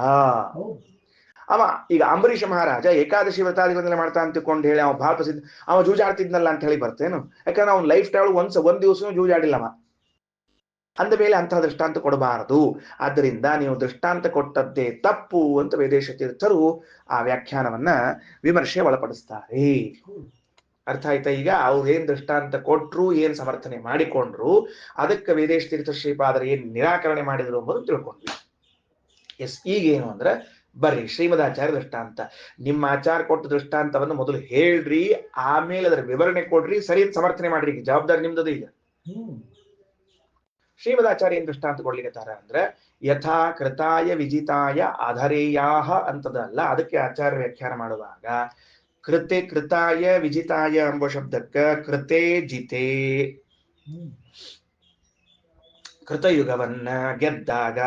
ಅವ ಈಗ ಅಂಬರೀಷ ಮಹಾರಾಜ ಏಕಾದಶಿ ವ್ರತಾದಿಗಳನ್ನೆಲ್ಲ ಮಾಡ್ತಾ ಅಂತ ತಿಳ್ಕೊಂಡು ಹೇಳಿ ಅವ ಬಹಳ ಪ್ರಸಿದ್ಧ, ಅವ ಜೂಜಾಡ್ತಿದ್ನಲ್ಲ ಅಂತ ಹೇಳಿ ಬರ್ತೇನು? ಯಾಕಂದ್ರೆ ಅವ್ನ ಲೈಫ್ ಟೈಮ್ ಒಂದ್ ದಿವಸ ಜೂಜಾಡಿಲ್ಲವ. ಅಂದ ಮೇಲೆ ಅಂತಹ ದೃಷ್ಟಾಂತ ಕೊಡಬಾರದು. ಆದ್ದರಿಂದ ನೀವು ದೃಷ್ಟಾಂತ ಕೊಟ್ಟದ್ದೇ ತಪ್ಪು ಅಂತ ವೇದೇಶ ತೀರ್ಥರು ಆ ವ್ಯಾಖ್ಯಾನವನ್ನ ವಿಮರ್ಶೆ ಒಳಪಡಿಸ್ತಾರೆ. ಅರ್ಥ ಆಯ್ತಾ? ಈಗ ಅವ್ರು ಏನ್ ದೃಷ್ಟಾಂತ ಕೊಟ್ರು, ಏನ್ ಸಮರ್ಥನೆ ಮಾಡಿಕೊಂಡ್ರು, ಅದಕ್ಕೆ ವೇದೇಶ ತೀರ್ಥ ಶ್ರೀಪಾದರು ಏನ್ ನಿರಾಕರಣೆ ಮಾಡಿದ್ರು ಎಂಬುದು ತಿಳ್ಕೊಂಡ್ವಿ. ಎಸ್, ಈಗೇನು ಅಂದ್ರೆ ಬರ್ರಿ ಶ್ರೀಮದಾಚಾರ್ಯ ದೃಷ್ಟಾಂತ. ನಿಮ್ಮ ಆಚಾರ ಕೊಟ್ಟ ದೃಷ್ಟಾಂತವನ್ನು ಮೊದಲು ಹೇಳ್ರಿ, ಆಮೇಲೆ ಅದರ ವಿವರಣೆ ಕೊಡ್ರಿ, ಸರಿ ಸಮರ್ಥನೆ ಮಾಡ್ರಿ. ಈಗ ಜವಾಬ್ದಾರಿ ನಿಮ್ದದು. ಈಗ ಶ್ರೀಮದಾಚಾರ್ಯ ಏನ್ ದೃಷ್ಟಾಂತ ಕೊಡ್ಲಿಕ್ಕತ್ತಾರ ಅಂದ್ರೆ ಯಥಾ ಕೃತಾಯ ವಿಜಿತಾಯ ಅಧರೇಯಾಹ ಅಂತದಲ್ಲ. ಅದಕ್ಕೆ ಆಚಾರ್ಯ ವ್ಯಾಖ್ಯಾನ ಮಾಡುವಾಗ ಕೃತೆ ಕೃತಾಯ ವಿಜಿತಾಯ ಎಂಬ ಶಬ್ದಕ್ಕ ಕೃತೆ ಜಿತೆ, ಕೃತಯುಗವನ್ನ ಗೆದ್ದಾಗ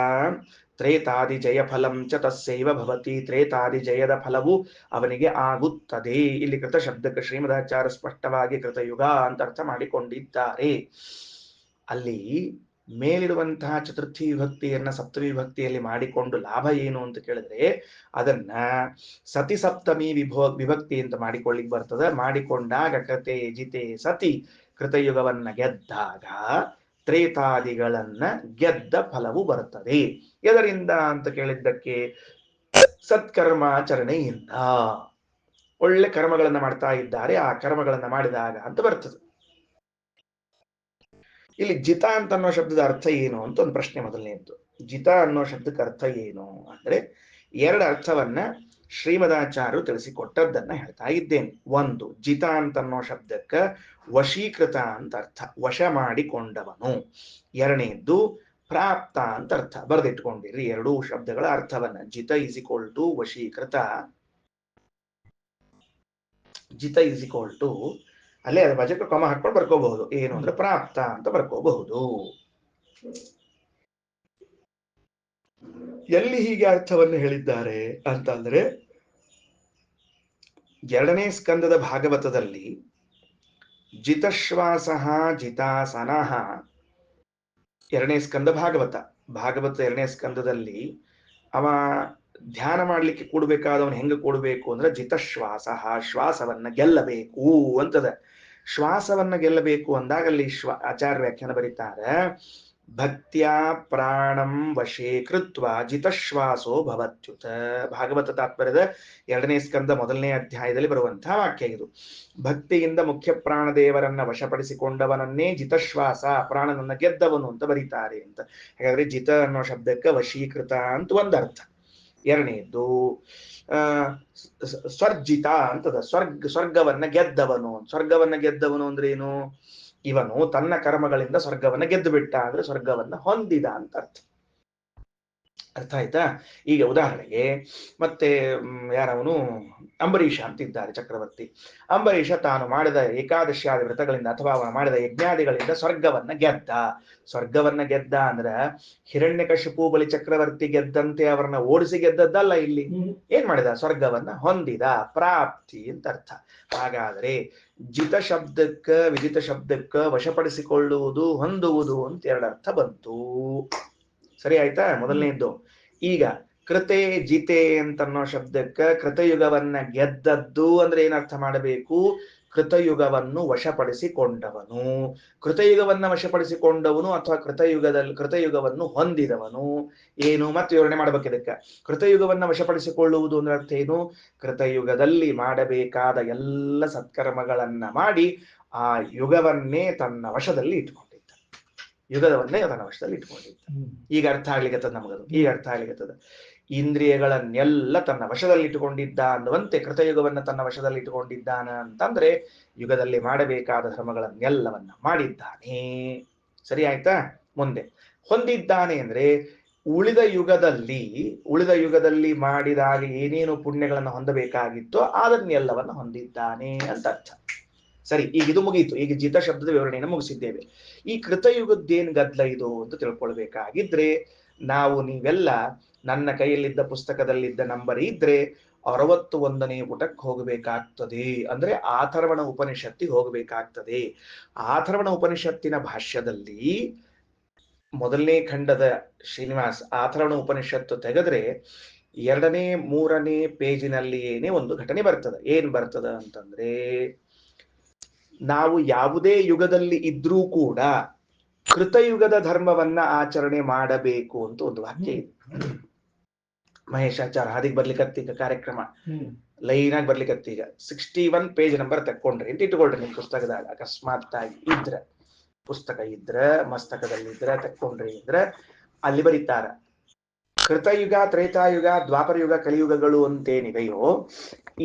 ತ್ರೇತಾದಿ ಜಯ ಫಲಂ ಚ ತಸ್ಸೈವ ಭವತಿ, ತ್ರೇತಾದಿ ಜಯದ ಫಲವು ಅವನಿಗೆ ಆಗುತ್ತದೆ. ಇಲ್ಲಿ ಕೃತ ಶಬ್ದಕ್ಕೆ ಶ್ರೀಮದಾಚಾರ್ಯ ಸ್ಪಷ್ಟವಾಗಿ ಕೃತಯುಗ ಅಂತ ಅರ್ಥ ಮಾಡಿಕೊಂಡಿದ್ದಾರೆ. ಅಲ್ಲಿ ಮೇಲಿರುವಂತಹ ಚತುರ್ಥಿ ವಿಭಕ್ತಿಯನ್ನ ಸಪ್ತಮಿ ವಿಭಕ್ತಿಯಲ್ಲಿ ಮಾಡಿಕೊಂಡು ಲಾಭ ಏನು ಅಂತ ಕೇಳಿದ್ರೆ ಅದನ್ನ ಸತಿ ಸಪ್ತಮಿ ವಿಭಕ್ತಿ ಅಂತ ಮಾಡಿಕೊಳ್ಳಿಕ್ ಬರ್ತದೆ. ಮಾಡಿಕೊಂಡಾಗ ಕೃತೆ ಜಿತೆ ಸತಿ ಕೃತಯುಗವನ್ನ ಗೆದ್ದಾಗ ತ್ರೇತಾದಿಗಳನ್ನ ಗೆದ್ದ ಫಲವು ಬರುತ್ತದೆ. ಎದರಿಂದ ಅಂತ ಕೇಳಿದ್ದಕ್ಕೆ ಸತ್ಕರ್ಮಾಚರಣೆಯಿಂದ. ಒಳ್ಳೆ ಕರ್ಮಗಳನ್ನ ಮಾಡ್ತಾ ಇದ್ದಾರೆ, ಆ ಕರ್ಮಗಳನ್ನ ಮಾಡಿದಾಗ ಅಂತ ಬರ್ತದೆ. ಇಲ್ಲಿ ಜಿತ ಅಂತ ಅನ್ನೋ ಶಬ್ದದ ಅರ್ಥ ಏನು ಅಂತ ಒಂದು ಪ್ರಶ್ನೆ ಮೊದಲನೇದ್ದು. ಜಿತ ಅನ್ನೋ ಶಬ್ದಕ್ಕೆ ಅರ್ಥ ಏನು ಅಂದ್ರೆ ಎರಡು ಅರ್ಥವನ್ನ ಶ್ರೀಮದಾಚಾರ್ಯರು ತಿಳಿಸಿಕೊಟ್ಟದ್ದನ್ನ ಹೇಳ್ತಾ ಇದ್ದೇನೆ. ಒಂದು, ಜಿತ ಅಂತ ಅನ್ನೋ ಶಬ್ದಕ್ಕ ವಶೀಕೃತ ಅಂತ ಅರ್ಥ, ವಶ ಮಾಡಿಕೊಂಡವನು. ಎರಡನೇದ್ದು ಪ್ರಾಪ್ತ ಅಂತ ಅರ್ಥ. ಬರೆದಿಟ್ಕೊಂಡಿರಿ ಎರಡೂ ಶಬ್ದಗಳ ಅರ್ಥವನ್ನ. ಜಿತ ಈಸ್ ಈಕ್ವಲ್ ಟು ವಶೀಕೃತ, ಜಿತ ಈಸ್ ಈಕ್ವಲ್ ಟು ಅಲ್ಲೇ ಅದ್ರ ಬಜೆಟ್ ಕ್ರಮ ಹಾಕೊಂಡು ಬರ್ಕೋಬಹುದು. ಏನು ಅಂದ್ರೆ ಪ್ರಾಪ್ತ ಅಂತ ಬರ್ಕೋಬಹುದು. ಎಲ್ಲಿ ಹೀಗೆ ಅರ್ಥವನ್ನು ಹೇಳಿದ್ದಾರೆ ಅಂತಂದ್ರೆ ಎರಡನೇ ಸ್ಕಂದದ ಭಾಗವತದಲ್ಲಿ ಜಿತಶ್ವಾಸ ಜಿತಾಸನಃ, ಎರಡನೇ ಸ್ಕಂದ ಭಾಗವತ ಎರಡನೇ ಸ್ಕಂದದಲ್ಲಿ ಅವ ಧ್ಯಾನ ಮಾಡ್ಲಿಕ್ಕೆ ಕೂಡ್ಬೇಕಾದವನು ಹೆಂಗ ಕೂಡ್ಬೇಕು ಅಂದ್ರೆ ಜಿತಶ್ವಾಸ, ಶ್ವಾಸವನ್ನ ಗೆಲ್ಲಬೇಕು ಅಂತದ. ಶ್ವಾಸವನ್ನ ಗೆಲ್ಲಬೇಕು ಅಂದಾಗ ಅಲ್ಲಿ ಆಚಾರ್ಯ ವ್ಯಾಖ್ಯಾನ ಬರೀತಾರೆ, ಭಕ್ತ್ಯಾ ಪ್ರಾಣಂ ವಶೇ ಕೃತ್ವ ಜಿತಶ್ವಾಸೋ ಭವತ್ಯುತ. ಭಾಗವತ ತಾತ್ಪರ್ಯದ ಎರಡನೇ ಸ್ಕಂದ ಮೊದಲನೇ ಅಧ್ಯಾಯದಲ್ಲಿ ಬರುವಂತಹ ವಾಕ್ಯ ಇದು. ಭಕ್ತಿಯಿಂದ ಮುಖ್ಯ ಪ್ರಾಣದೇವರನ್ನ ವಶಪಡಿಸಿಕೊಂಡವನನ್ನೇ ಜಿತಶ್ವಾಸ, ಪ್ರಾಣನನ್ನ ಗೆದ್ದವನು ಅಂತ ಬರೀತಾರೆ ಅಂತ. ಹಾಗಾದ್ರೆ ಜಿತ ಅನ್ನೋ ಶಬ್ದಕ್ಕೆ ವಶೀಕೃತ ಅಂತ ಒಂದರ್ಥ. ಎರಡನೇದ್ದು ಸ್ವರ್ಜಿತ ಅಂತದ, ಸ್ವರ್ಗವನ್ನ ಗೆದ್ದವನು. ಸ್ವರ್ಗವನ್ನ ಗೆದ್ದವನು ಅಂದ್ರೆ ಏನು? ಇವನು ತನ್ನ ಕರ್ಮಗಳಿಂದ ಸ್ವರ್ಗವನ್ನ ಗೆದ್ದು ಬಿಟ್ಟ ಅಂದ್ರೆ ಸ್ವರ್ಗವನ್ನ ಹೊಂದಿದ ಅಂತ ಅರ್ಥ. ಅರ್ಥ ಆಯ್ತಾ? ಈಗ ಉದಾಹರಣೆಗೆ ಮತ್ತೆ ಯಾರವನು ಅಂಬರೀಷ ಅಂತಿದ್ದಾರೆ ಚಕ್ರವರ್ತಿ. ಅಂಬರೀಷ ತಾನು ಮಾಡಿದ ಏಕಾದಶಿಯಾದ ವ್ರತಗಳಿಂದ ಅಥವಾ ಅವನು ಮಾಡಿದ ಯಜ್ಞಾದಿಗಳಿಂದ ಸ್ವರ್ಗವನ್ನ ಗೆದ್ದ. ಸ್ವರ್ಗವನ್ನ ಗೆದ್ದ ಅಂದ್ರ ಹಿರಣ್ಯಕಶಿಪು ಬಲಿ ಚಕ್ರವರ್ತಿ ಗೆದ್ದಂತೆ ಅವರನ್ನ ಓಡಿಸಿ ಗೆದ್ದದ್ದಲ್ಲ. ಇಲ್ಲಿ ಏನ್ ಮಾಡಿದ? ಸ್ವರ್ಗವನ್ನ ಹೊಂದಿದ, ಪ್ರಾಪ್ತಿ ಅಂತ ಅರ್ಥ. ಹಾಗಾದ್ರೆ ಜಿತ ಶಬ್ದಕ್ಕ ವಿಜಿತ ಶಬ್ದಕ್ಕ ವಶಪಡಿಸಿಕೊಳ್ಳುವುದು, ಹೊಂದುವುದು ಅಂತ ಎರಡು ಅರ್ಥ ಬಂತು. ಸರಿ ಆಯ್ತಾ? ಮೊದಲನೇದ್ದು. ಈಗ ಕೃತೆ ಜಿತೆ ಅಂತನ್ನೋ ಶಬ್ದಕ್ಕ ಕೃತಯುಗವನ್ನ ಗೆದ್ದದ್ದು ಅಂದ್ರೆ ಏನರ್ಥ ಮಾಡಬೇಕು? ಕೃತಯುಗವನ್ನು ವಶಪಡಿಸಿಕೊಂಡವನು. ಕೃತಯುಗವನ್ನ ವಶಪಡಿಸಿಕೊಂಡವನು ಅಥವಾ ಕೃತಯುಗವನ್ನು ಹೊಂದಿದವನು ಏನು ಮತ್ತೆ ವಿವರಣೆ ಮಾಡ್ಬೇಕು ಇದಕ್ಕ. ಕೃತಯುಗವನ್ನ ವಶಪಡಿಸಿಕೊಳ್ಳುವುದು ಅಂದ್ರೆ ಅರ್ಥ ಏನು? ಕೃತಯುಗದಲ್ಲಿ ಮಾಡಬೇಕಾದ ಎಲ್ಲ ಸತ್ಕರ್ಮಗಳನ್ನ ಮಾಡಿ ಆ ಯುಗವನ್ನೇ ತನ್ನ ವಶದಲ್ಲಿ ಇಟ್ಕೊಂಡಿದ್ದ. ಯುಗದವನ್ನೇ ತನ್ನ ವಶದಲ್ಲಿ ಇಟ್ಕೊಂಡಿದ್ದ. ಈಗ ಅರ್ಥ ಆಗ್ಲಿಕ್ಕತ್ತದ ನಮಗದು. ಈಗ ಅರ್ಥ ಆಗ್ಲಿಕ್ಕತ್ತದ. ಇಂದ್ರಿಯಗಳನ್ನೆಲ್ಲ ತನ್ನ ವಶದಲ್ಲಿ ಇಟ್ಟುಕೊಂಡಿದ್ದ ಅನ್ನುವಂತೆ ಕೃತಯುಗವನ್ನ ತನ್ನ ವಶದಲ್ಲಿ ಇಟ್ಟುಕೊಂಡಿದ್ದಾನ ಅಂತಂದ್ರೆ ಯುಗದಲ್ಲಿ ಮಾಡಬೇಕಾದ ಧರ್ಮಗಳನ್ನೆಲ್ಲವನ್ನ ಮಾಡಿದ್ದಾನೆ. ಸರಿ ಆಯ್ತಾ? ಮುಂದೆ ಹೊಂದಿದ್ದಾನೆ ಅಂದ್ರೆ ಉಳಿದ ಯುಗದಲ್ಲಿ ಮಾಡಿದಾಗ ಏನೇನು ಪುಣ್ಯಗಳನ್ನು ಹೊಂದಬೇಕಾಗಿತ್ತೋ ಅದನ್ನೆಲ್ಲವನ್ನ ಹೊಂದಿದ್ದಾನೆ ಅಂತ ಅರ್ಥ. ಸರಿ, ಈಗ ಇದು ಮುಗಿಯಿತು. ಈಗ ಜಿತ ಶಬ್ದದ ವಿವರಣೆಯನ್ನು ಮುಗಿಸಿದ್ದೇವೆ. ಈ ಕೃತಯುಗದ್ದೇನು ಗದ್ದಲ ಇದು ಅಂತ ತಿಳ್ಕೊಳ್ಬೇಕಾಗಿದ್ರೆ ನೀವೆಲ್ಲ ನನ್ನ ಕೈಯಲ್ಲಿದ್ದ ಪುಸ್ತಕದಲ್ಲಿದ್ದ ನಂಬರ್ ಇದ್ರೆ 61ನೇ ಪುಟಕ್ಕೆ ಹೋಗಬೇಕಾಗ್ತದೆ. ಅಂದ್ರೆ ಆಥರ್ವಣ ಉಪನಿಷತ್ತಿಗೆ ಹೋಗಬೇಕಾಗ್ತದೆ. ಆಥರ್ವಣ ಉಪನಿಷತ್ತಿನ ಭಾಷ್ಯದಲ್ಲಿ ಮೊದಲನೇ ಖಂಡದ ಶ್ರೀನಿವಾಸ್ ಆಥರ್ವಣ ಉಪನಿಷತ್ತು ತೆಗೆದ್ರೆ 2ನೇ 3ನೇ ಪೇಜಿನಲ್ಲಿ ಏನೇ ಒಂದು ಘಟನೆ ಬರ್ತದೆ. ಏನ್ ಬರ್ತದ ಅಂತಂದ್ರೆ, ನಾವು ಯಾವುದೇ ಯುಗದಲ್ಲಿ ಇದ್ರೂ ಕೂಡ ಕೃತಯುಗದ ಧರ್ಮವನ್ನ ಆಚರಣೆ ಮಾಡಬೇಕು ಅಂತ ಒಂದು ವಾಕ್ಯ ಇದೆ. ಮಹೇಶಾಚಾರ ಹಾದಿಗೆ ಬರ್ಲಿಕ್ಕತ್ತೀಗ ಕಾರ್ಯಕ್ರಮ ಲೈನ್ ಆಗಿ ಬರ್ಲಿಕ್ಕತ್ತೀಗ 61 ಪೇಜ್ ನಂಬರ್ ತಕ್ಕೊಂಡ್ರಿ ಅಂತ ಇಟ್ಕೊಳ್ರಿ ನಿಮ್ ಪುಸ್ತಕದಾಗ. ಅಕಸ್ಮಾತ್ ಆಗಿ ಪುಸ್ತಕ ಮಸ್ತಕದಲ್ಲಿದ್ರ ತಕ್ಕೊಂಡ್ರಿ ಅಂದ್ರೆ ಅಲ್ಲಿ ಬರೀತಾರ, ಕೃತಯುಗ, ತ್ರೇತಾಯುಗ, ದ್ವಾಪರಯುಗ, ಕಲಿಯುಗಗಳು ಅಂತೇನಿವೆಯೋ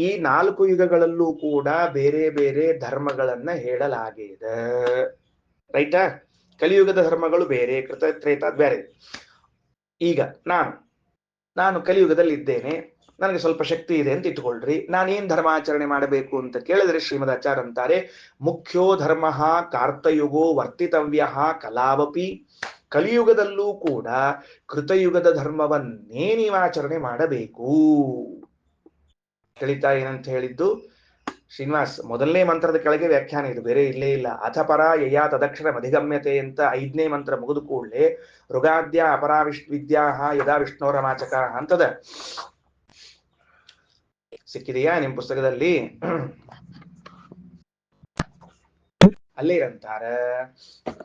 ಈ 4 ಯುಗಗಳಲ್ಲೂ ಕೂಡ ಬೇರೆ ಬೇರೆ ಧರ್ಮಗಳನ್ನ ಹೇಳಲಾಗಿದೆ. ರೈಟಾ? ಕಲಿಯುಗದ ಧರ್ಮಗಳು ಬೇರೆ, ತ್ರೇತ ಬೇರೆ. ಈಗ ನಾನು ಕಲಿಯುಗದಲ್ಲಿ ಇದ್ದೇನೆ, ನನಗೆ ಸ್ವಲ್ಪ ಶಕ್ತಿ ಇದೆ ಅಂತ ಇಟ್ಕೊಳ್ರಿ. ನಾನೇನ್ ಧರ್ಮಾಚರಣೆ ಮಾಡಬೇಕು ಅಂತ ಕೇಳಿದ್ರೆ ಶ್ರೀಮದಾಚಾರ್ಯ ಅಂತಾರೆ, ಮುಖ್ಯೋ ಧರ್ಮ ಕಾರ್ತಯುಗೋ ವರ್ತಿತವ್ಯ ಕಲಾವಪಿ. ಕಲಿಯುಗದಲ್ಲೂ ಕೂಡ ಕೃತಯುಗದ ಧರ್ಮವನ್ನೇ ನೀವಾಚರಣೆ ಮಾಡಬೇಕು. ತಿಳಿತಾ ಏನಂತ ಹೇಳಿದ್ದು? ಶ್ರೀನಿವಾಸ್ ಮೊದಲನೇ ಮಂತ್ರದ ಕೆಳಗೆ ವ್ಯಾಖ್ಯಾನ ಇದು, ಬೇರೆ ಇಲ್ಲೇ ಇಲ್ಲ. ಅಥಪರ ಯಯಾ ತದಕ್ಷರ ಅಧಿಗಮ್ಯತೆ ಅಂತ 5ನೇ ಮಂತ್ರ ಮುಗಿದು ಕೂಡಲೇ ಋಗಾದ್ಯ ಅಪರಾ ವಿದ್ಯಾ ಯದಾ ವಿಷ್ಣೋರಮಾಚಕ ಅಂತದ. ಸಿಕ್ಕಿದೆಯಾ ನಿಮ್ ಪುಸ್ತಕದಲ್ಲಿ? ಅಲ್ಲೇ ಅಂತಾರ,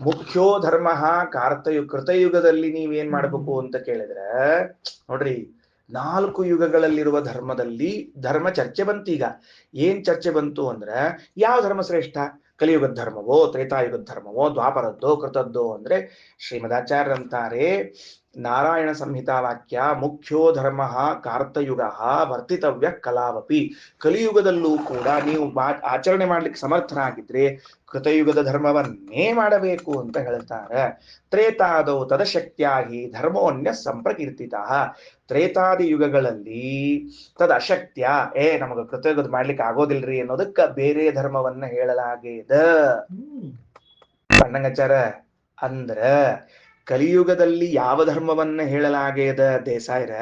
ಮುಖ್ಯೋ ಧರ್ಮ ಕೃತಯುಗದಲ್ಲಿ ನೀವೇನ್ ಮಾಡ್ಬೇಕು ಅಂತ ಕೇಳಿದ್ರೆ, ನೋಡ್ರಿ 4 ಯುಗಗಳಲ್ಲಿರುವ ಧರ್ಮದಲ್ಲಿ ಧರ್ಮ ಚರ್ಚೆ ಬಂತು. ಈಗ ಏನ್ ಚರ್ಚೆ ಬಂತು ಅಂದ್ರೆ ಯಾವ ಧರ್ಮ ಶ್ರೇಷ್ಠ, ಕಲಿಯುಗದ ಧರ್ಮವೋ ತ್ರೇತಾಯುಗದ ಧರ್ಮವೋ ದ್ವಾಪರದ್ದೋ ಕೃತದ್ದೋ ಅಂದ್ರೆ ಶ್ರೀಮದಾಚಾರ್ಯರಂತಾರೆ ನಾರಾಯಣ ಸಂಹಿತಾ ವಾಕ್ಯ ಮುಖ್ಯೋ ಧರ್ಮ ಕಾರ್ತಯುಗ ವರ್ತಿತವ್ಯ ಕಲಾವಪಿ. ಕಲಿಯುಗದಲ್ಲೂ ಕೂಡ ನೀವು ಆಚರಣೆ ಮಾಡ್ಲಿಕ್ಕೆ ಸಮರ್ಥರಾಗಿದ್ರೆ ಕೃತಯುಗದ ಧರ್ಮವನ್ನೇ ಮಾಡಬೇಕು ಅಂತ ಹೇಳ್ತಾರೆ. ತ್ರೇತಾದೌ ತದಶಕ್ತ್ಯಾಹಿ ಧರ್ಮೋನ್ಯ ಸಂಪ್ರಕೀರ್ತಿತ. ತ್ರೇತಾದಿ ಯುಗಗಳಲ್ಲಿ ತದ ಅಶಕ್ತ್ಯ ನಮಗ ಕೃತಯುಗದ ಮಾಡ್ಲಿಕ್ಕೆ ಆಗೋದಿಲ್ರಿ ಅನ್ನೋದಕ್ಕ ಬೇರೆ ಧರ್ಮವನ್ನ ಹೇಳಲಾಗೇದ. ಬಣ್ಣಂಗಾಚಾರ ಅಂದ್ರ ಕಲಿಯುಗದಲ್ಲಿ ಯಾವ ಧರ್ಮವನ್ನ ಹೇಳಲಾಗೇದ ದೇಸಾಯರ,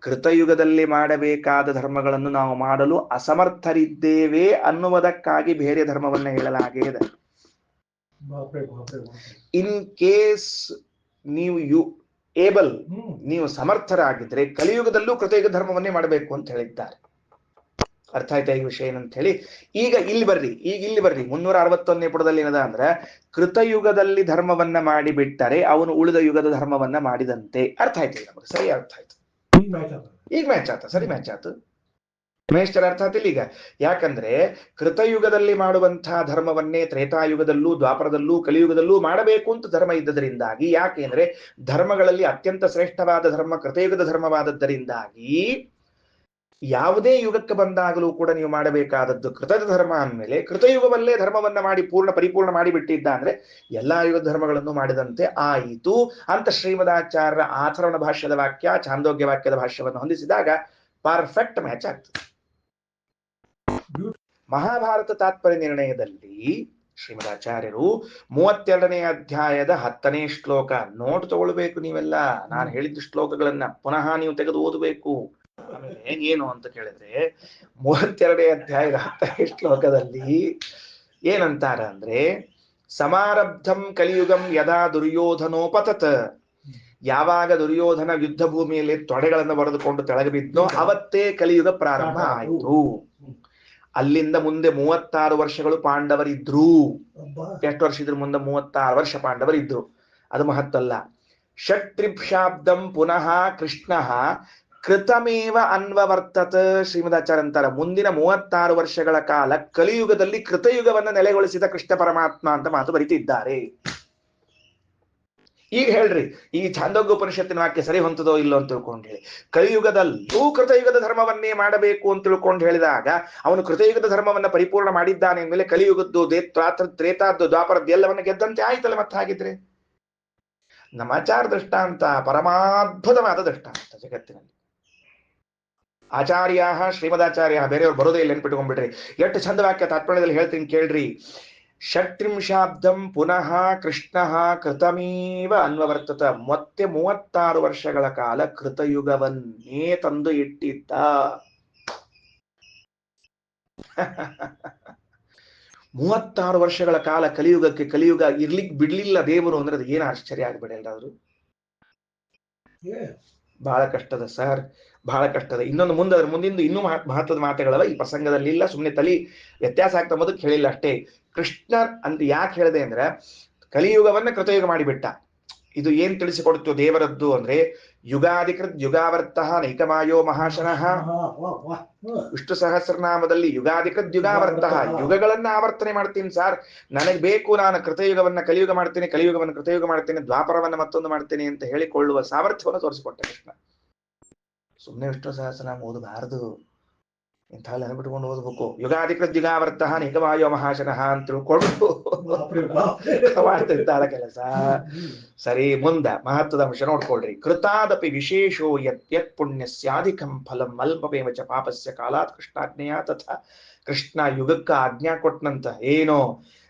ಕೃತಯುಗದಲ್ಲಿ ಮಾಡಬೇಕಾದ ಧರ್ಮಗಳನ್ನು ನಾವು ಮಾಡಲು ಅಸಮರ್ಥರಿದ್ದೇವೆ ಅನ್ನುವುದಕ್ಕಾಗಿ ಬೇರೆ ಧರ್ಮವನ್ನ ಹೇಳಲಾಗೇದ. ಇನ್ ಕೇಸ್ ನೀವು ನೀವು ಸಮರ್ಥರಾಗಿದ್ರೆ ಕಲಿಯುಗದಲ್ಲೂ ಕೃತಯುಗ ಧರ್ಮವನ್ನೇ ಮಾಡಬೇಕು ಅಂತ ಹೇಳಿದ್ದಾರೆ. ಅರ್ಥ ಆಯ್ತಾ ಈ ವಿಷಯ ಏನಂತ ಹೇಳಿ? ಈಗ ಇಲ್ಲಿ ಬರ್ರಿ 361ನೇ ಪುಟದಲ್ಲಿ ಏನದ ಅಂದ್ರೆ ಕೃತಯುಗದಲ್ಲಿ ಧರ್ಮವನ್ನ ಮಾಡಿ ಬಿಟ್ಟರೆ ಅವನು ಉಳಿದ ಯುಗದ ಧರ್ಮವನ್ನ ಮಾಡಿದಂತೆ. ಅರ್ಥ ಆಯ್ತು ನಮಗೆ, ಸರಿ ಅರ್ಥ ಆಯ್ತು. ಈಗ ಮ್ಯಾಚ್ ಆತ, ಸರಿ ಮ್ಯಾಚ್ ಆತು. ಮೇಷ್ಟರ ಅರ್ಥ ಆತಿಲ್ಲ ಈಗ. ಯಾಕಂದ್ರೆ ಕೃತಯುಗದಲ್ಲಿ ಮಾಡುವಂತಹ ಧರ್ಮವನ್ನೇ ತ್ರೇತಾಯುಗದಲ್ಲೂ ದ್ವಾಪರದಲ್ಲೂ ಕಲಿಯುಗದಲ್ಲೂ ಮಾಡಬೇಕು ಅಂತ ಧರ್ಮ ಇದ್ದದರಿಂದಾಗಿ, ಯಾಕೆಂದ್ರೆ ಧರ್ಮಗಳಲ್ಲಿ ಅತ್ಯಂತ ಶ್ರೇಷ್ಠವಾದ ಧರ್ಮ ಕೃತಯುಗದ ಧರ್ಮವಾದದ್ದರಿಂದಾಗಿ ಯಾವುದೇ ಯುಗಕ್ಕೆ ಬಂದಾಗಲೂ ಕೂಡ ನೀವು ಮಾಡಬೇಕಾದದ್ದು ಕೃತದ ಧರ್ಮ ಅಂದಮೇಲೆ ಕೃತಯುಗವಲ್ಲೇ ಧರ್ಮವನ್ನ ಮಾಡಿ ಪರಿಪೂರ್ಣ ಮಾಡಿಬಿಟ್ಟಿದ್ದ ಅಂದ್ರೆ ಎಲ್ಲಾ ಯುಗದ ಧರ್ಮಗಳನ್ನು ಮಾಡಿದಂತೆ ಆಯಿತು ಅಂತ ಶ್ರೀಮದಾಚಾರ್ಯರ ಆಥರ್ವಣ ಭಾಷ್ಯದ ವಾಕ್ಯ ಛಾಂದೋಗ್ಯ ವಾಕ್ಯದ ಭಾಷ್ಯವನ್ನು ಹೊಂದಿಸಿದಾಗ ಪರ್ಫೆಕ್ಟ್ ಮ್ಯಾಚ್ ಆಗ್ತದೆ. ಮಹಾಭಾರತ ತಾತ್ಪರ್ಯ ನಿರ್ಣಯದಲ್ಲಿ ಶ್ರೀಮದಾಚಾರ್ಯರು 32ನೇ ಅಧ್ಯಾಯದ 10ನೇ ಶ್ಲೋಕ ನೋಟ್ ತಗೊಳ್ಬೇಕು ನೀವೆಲ್ಲ. ನಾನು ಹೇಳಿದ ಶ್ಲೋಕಗಳನ್ನ ಪುನಃ ನೀವು ತೆಗೆದು ಓದಬೇಕು. ಆಮೇಲೆ ಏನು ಅಂತ ಕೇಳಿದ್ರೆ 32ನೇ ಅಧ್ಯಾಯದ 10ನೇ ಶ್ಲೋಕದಲ್ಲಿ ಏನಂತಾರ ಅಂದ್ರೆ ಸಮಾರಬ್ಧಂ ಕಲಿಯುಗಂ ಯದಾ ದುರ್ಯೋಧನೋಪತತ್. ಯಾವಾಗ ದುರ್ಯೋಧನ ಯುದ್ಧ ಭೂಮಿಯಲ್ಲಿ ತೊಡೆಗಳನ್ನು ಬರೆದುಕೊಂಡು ತೆಳಗೆ ಬಿದ್ನೋ ಅವತ್ತೇ ಕಲಿಯುಗ ಪ್ರಾರಂಭ ಆಯಿತು. ಅಲ್ಲಿಂದ ಮುಂದೆ 36 ವರ್ಷಗಳು ಪಾಂಡವರಿದ್ರು. ಎಷ್ಟು ವರ್ಷ ಇದ್ರು ಮುಂದೆ? 36 ವರ್ಷ ಪಾಂಡವರಿದ್ರು. ಅದು ಮಹತ್ತಲ್ಲ. ಷಟ್ತ್ರಿಶಾಬ್ದಂ ಪುನಃ ಕೃಷ್ಣ ಕೃತಮೇವ ಅನ್ವವರ್ತತ. ಶ್ರೀಮದಾಚಾರ್ಯ ಅಂತಾರ ಮುಂದಿನ 36 ವರ್ಷಗಳ ಕಾಲ ಕಲಿಯುಗದಲ್ಲಿ ಕೃತಯುಗವನ್ನ ನೆಲೆಗೊಳಿಸಿದ ಕೃಷ್ಣ ಪರಮಾತ್ಮ ಅಂತ ಮಾತು ಬರೀತಿದ್ದಾರೆ. ಈಗ ಹೇಳ್ರಿ, ಈ ಛಾಂದೋಗ್ಯೋಪನಿಷತ್ತಿನ ವಾಕ್ಯ ಸರಿ ಹೊಂತದೋ ಇಲ್ಲೋ ಅಂತ ತಿಳ್ಕೊಂಡು ಹೇಳಿ. ಕಲಿಯುಗದಲ್ಲೂ ಕೃತಯುಗದ ಧರ್ಮವನ್ನೇ ಮಾಡಬೇಕು ಅಂತ ತಿಳ್ಕೊಂಡು ಹೇಳಿದಾಗ ಅವನು ಕೃತಯುಗದ ಧರ್ಮವನ್ನ ಪರಿಪೂರ್ಣ ಮಾಡಿದ್ದಾನೆ ಅಂದ್ಮೇಲೆ ಕಲಿಯುಗದ್ದು ತ್ರೇತಾದ್ದು ದ್ವಾಪರದ್ದು ಎಲ್ಲವನ್ನ ಗೆದ್ದಂತೆ ಆಯ್ತಲ್ಲ. ಮತ್ತೆ ಹಾಗಿದ್ರೆ ನಮ್ಮ ಆಚಾರ ದೃಷ್ಟಾಂತ ಪರಮಾದ್ಭುತವಾದ ದೃಷ್ಟಾಂತ ಜಗತ್ತಿನಲ್ಲಿ. ಆಚಾರ್ಯ ಶ್ರೀಮದಾಚಾರ್ಯ ಬೇರೆಯವ್ರು ಬರೋದೇ ಇಲ್ಲ, ನೆನ್ಪಿಟ್ಕೊಂಡ್ಬಿಡ್ರಿ. ಎಷ್ಟು ಚಂದ ವಾಕ್ಯ ತಾತ್ಪರ್ಯದಲ್ಲಿ ಹೇಳ್ತೀನಿ ಕೇಳ್ರಿ. ಷಟ್ತ್ರಿಂಶಾಬ್ದಂ ಪುನಃ ಕೃಷ್ಣ ಕೃತಮೇವ ಅನ್ವವರ್ತತ. ಮತ್ತೆ 36 ವರ್ಷಗಳ ಕಾಲ ಕೃತಯುಗವನ್ನೇ ತಂದು ಇಟ್ಟಿದ್ದ. 36 ವರ್ಷಗಳ ಕಾಲ ಕಲಿಯುಗ ಇರ್ಲಿಕ್ಕೆ ಬಿಡ್ಲಿಲ್ಲ ದೇವರು ಅಂದ್ರೆ ಅದು ಏನು ಆಶ್ಚರ್ಯ ಆಗ್ಬೇಡ ಎಲ್ಲಾದ್ರು. ಬಹಳ ಕಷ್ಟದ ಸರ್, ಬಹಳ ಕಷ್ಟದ. ಇನ್ನೊಂದು ಮುಂದಿಂದು ಇನ್ನೂ ಮಹತ್ವದ ಮಾತುಗಳವ ಈ ಪ್ರಸಂಗದಲ್ಲಿ ಇಲ್ಲ. ಸುಮ್ಮನೆ ತಲಿ ವ್ಯತ್ಯಾಸ ಆಗ್ತಾ ಮೊದಲು ಹೇಳಿಲ್ಲ ಅಷ್ಟೇ. ಕೃಷ್ಣ ಅಂತ ಯಾಕೆ ಹೇಳಿದೆ ಅಂದ್ರೆ ಕಲಿಯುಗವನ್ನ ಕೃತಯುಗ ಮಾಡಿಬಿಟ್ಟ. ಇದು ಏನ್ ತಿಳಿಸಿಕೊಡ್ತು ದೇವರದ್ದು ಅಂದ್ರೆ ಯುಗಾಧಿಕೃತ್ ಯುಗಾವರ್ತ ನೈಕಮಾಯೋ ಮಹಾಶನಃ. ವಿಷ್ಣು ಸಹಸ್ರನಾಮದಲ್ಲಿ ಯುಗಾಧಿಕೃತ್ ಯುಗಾವರ್ತ, ಯುಗಗಳನ್ನ ಆವರ್ತನೆ ಮಾಡ್ತೀನಿ ಸಾರ್, ನನಗೆ ಬೇಕು, ನಾನು ಕೃತಯುಗವನ್ನ ಕಲಿಯುಗ ಮಾಡ್ತೇನೆ, ಕಲಿಯುಗವನ್ನು ಕೃತಯುಗ ಮಾಡ್ತೇನೆ, ದ್ವಾಪರವನ್ನ ಮತ್ತೊಂದು ಮಾಡ್ತೇನೆ ಅಂತ ಹೇಳಿಕೊಳ್ಳುವ ಸಾಮರ್ಥ್ಯವನ್ನು ತೋರಿಸಿಕೊಟ್ಟ ಕೃಷ್ಣ. ಸುಮ್ಮನೆ ವಿಷ್ಣು ಸಹಸ್ರನಾಮ ಓದಬಾರದು, ಇಂಥಲ್ಲ ನೆನಪಿಟ್ಕೊಂಡು ಓದ್ಬೇಕು. ಯುಗಾಧಿಕೃತ್ ಯುಗಾವರ್ತ ನಿಗಮಾಯೋ ಮಹಾಶನಃ ಅಂತ ತಿಳ್ಕೊಂಡು ಮಾಡ್ತಿರ್ತಾಳ ಕೆಲಸ. ಸರಿ, ಮುಂದ ಮಹತ್ವದ ಅಂಶ ನೋಡ್ಕೊಳ್ರಿ. ಕೃತಾದಪಿ ವಿಶೇಷೋ ಯತ್ ಪುಣ್ಯಸ್ಯಾಧಿಕಂ ಫಲಂ ಅಲ್ಪಮೇವ ಚ ಪಾಪಸ್ಯ ಕಾಲಾತ್ ಕೃಷ್ಣಾಜ್ಞೆಯ ತಥಾ. ಕೃಷ್ಣ ಯುಗಕ್ಕ ಆಜ್ಞಾ ಕೊಟ್ಟನಂತ. ಏನೋ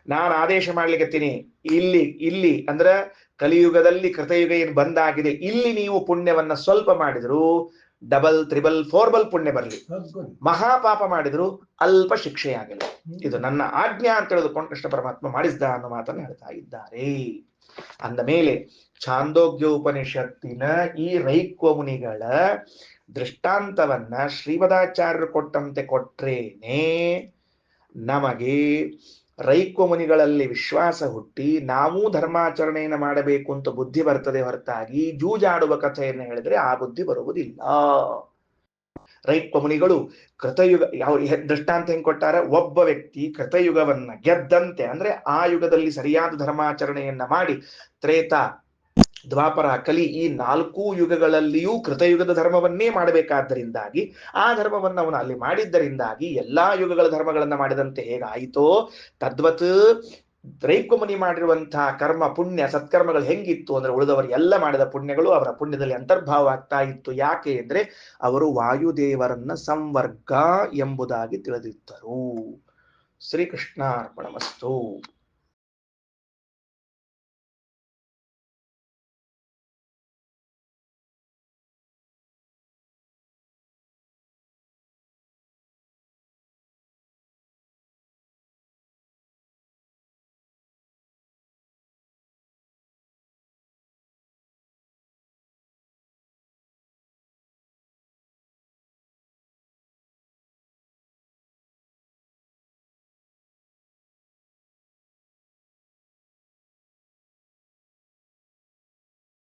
ನಾನು ಆದೇಶ ಮಾಡ್ಲಿಕ್ಕತ್ತೀನಿ, ಇಲ್ಲಿ ಅಂದ್ರ ಕಲಿಯುಗದಲ್ಲಿ ಕೃತಯುಗ ಏನು ಬಂದಾಗಿದೆ, ಇಲ್ಲಿ ನೀವು ಪುಣ್ಯವನ್ನ ಸ್ವಲ್ಪ ಮಾಡಿದ್ರು ಡಬಲ್ ತ್ರಿಬಲ್ ಫೋರ್ಬಲ್ ಪುಣ್ಯ ಬರಲಿ, ಮಹಾಪಾಪ ಮಾಡಿದ್ರು ಅಲ್ಪ ಶಿಕ್ಷೆಯಾಗಲ್ಲ. ಇದು ನನ್ನ ಆಜ್ಞಾ ಅಂತ ತಿಳಿದುಕೊಂಡು ಕೃಷ್ಣ ಪರಮಾತ್ಮ ಮಾಡಿಸ್ದ ಅನ್ನೋ ಮಾತನ್ನು ಹೇಳ್ತಾ ಇದ್ದಾರೆ. ಅಂದ ಮೇಲೆ ಛಾಂದೋಗ್ಯ ಉಪನಿಷತ್ತಿನ ಈ ರೈಕ್ವ ಮುನಿಗಳ ದೃಷ್ಟಾಂತವನ್ನ ಶ್ರೀಮದಾಚಾರ್ಯರು ಕೊಟ್ಟಂತೆ ಕೊಟ್ರೇನೆ ನಮಗೆ ರೈಕ್ವ ಮುನಿಗಳಲ್ಲಿ ವಿಶ್ವಾಸ ಹುಟ್ಟಿ ನಾವೂ ಧರ್ಮಾಚರಣೆಯನ್ನು ಮಾಡಬೇಕು ಅಂತ ಬುದ್ಧಿ ಬರ್ತದೆ ಹೊರತಾಗಿ ಜೂಜಾಡುವ ಕಥೆಯನ್ನು ಹೇಳಿದ್ರೆ ಆ ಬುದ್ಧಿ ಬರುವುದಿಲ್ಲ. ರೈಕ್ವ ಮುನಿಗಳು ಕೃತಯುಗ ಯಾವ ದೃಷ್ಟಾಂತ ಹೆಂಗ್ ಕೊಟ್ಟಾರ, ಒಬ್ಬ ವ್ಯಕ್ತಿ ಕೃತಯುಗವನ್ನ ಗೆದ್ದಂತೆ ಅಂದ್ರೆ ಆ ಯುಗದಲ್ಲಿ ಸರಿಯಾದ ಧರ್ಮಾಚರಣೆಯನ್ನ ಮಾಡಿ ತ್ರೇತ ದ್ವಾಪರ ಕಲಿ ಈ 4 ಯುಗಗಳಲ್ಲಿಯೂ ಕೃತಯುಗದ ಧರ್ಮವನ್ನೇ ಮಾಡಬೇಕಾದ್ದರಿಂದಾಗಿ ಆ ಧರ್ಮವನ್ನು ಅವನು ಅಲ್ಲಿ ಮಾಡಿದ್ದರಿಂದಾಗಿ ಎಲ್ಲಾ ಯುಗಗಳ ಧರ್ಮಗಳನ್ನ ಮಾಡಿದಂತೆ ಹೇಗಾಯಿತೋ ತದ್ವತ್ ರೈಕ್ವಮುನಿ ಮಾಡಿರುವಂತಹ ಕರ್ಮ ಪುಣ್ಯ ಸತ್ಕರ್ಮಗಳು ಹೆಂಗಿತ್ತು ಅಂದ್ರೆ ಉಳಿದವರು ಎಲ್ಲ ಮಾಡಿದ ಪುಣ್ಯಗಳು ಅವರ ಪುಣ್ಯದಲ್ಲಿ ಅಂತರ್ಭಾವ ಆಗ್ತಾ ಇತ್ತು. ಯಾಕೆ ಅಂದ್ರೆ ಅವರು ವಾಯುದೇವರನ್ನ ಸಂವರ್ಗ ಎಂಬುದಾಗಿ ತಿಳಿದಿದ್ದರು. ಶ್ರೀಕೃಷ್ಣಾರ್ಪಣಮಸ್ತು.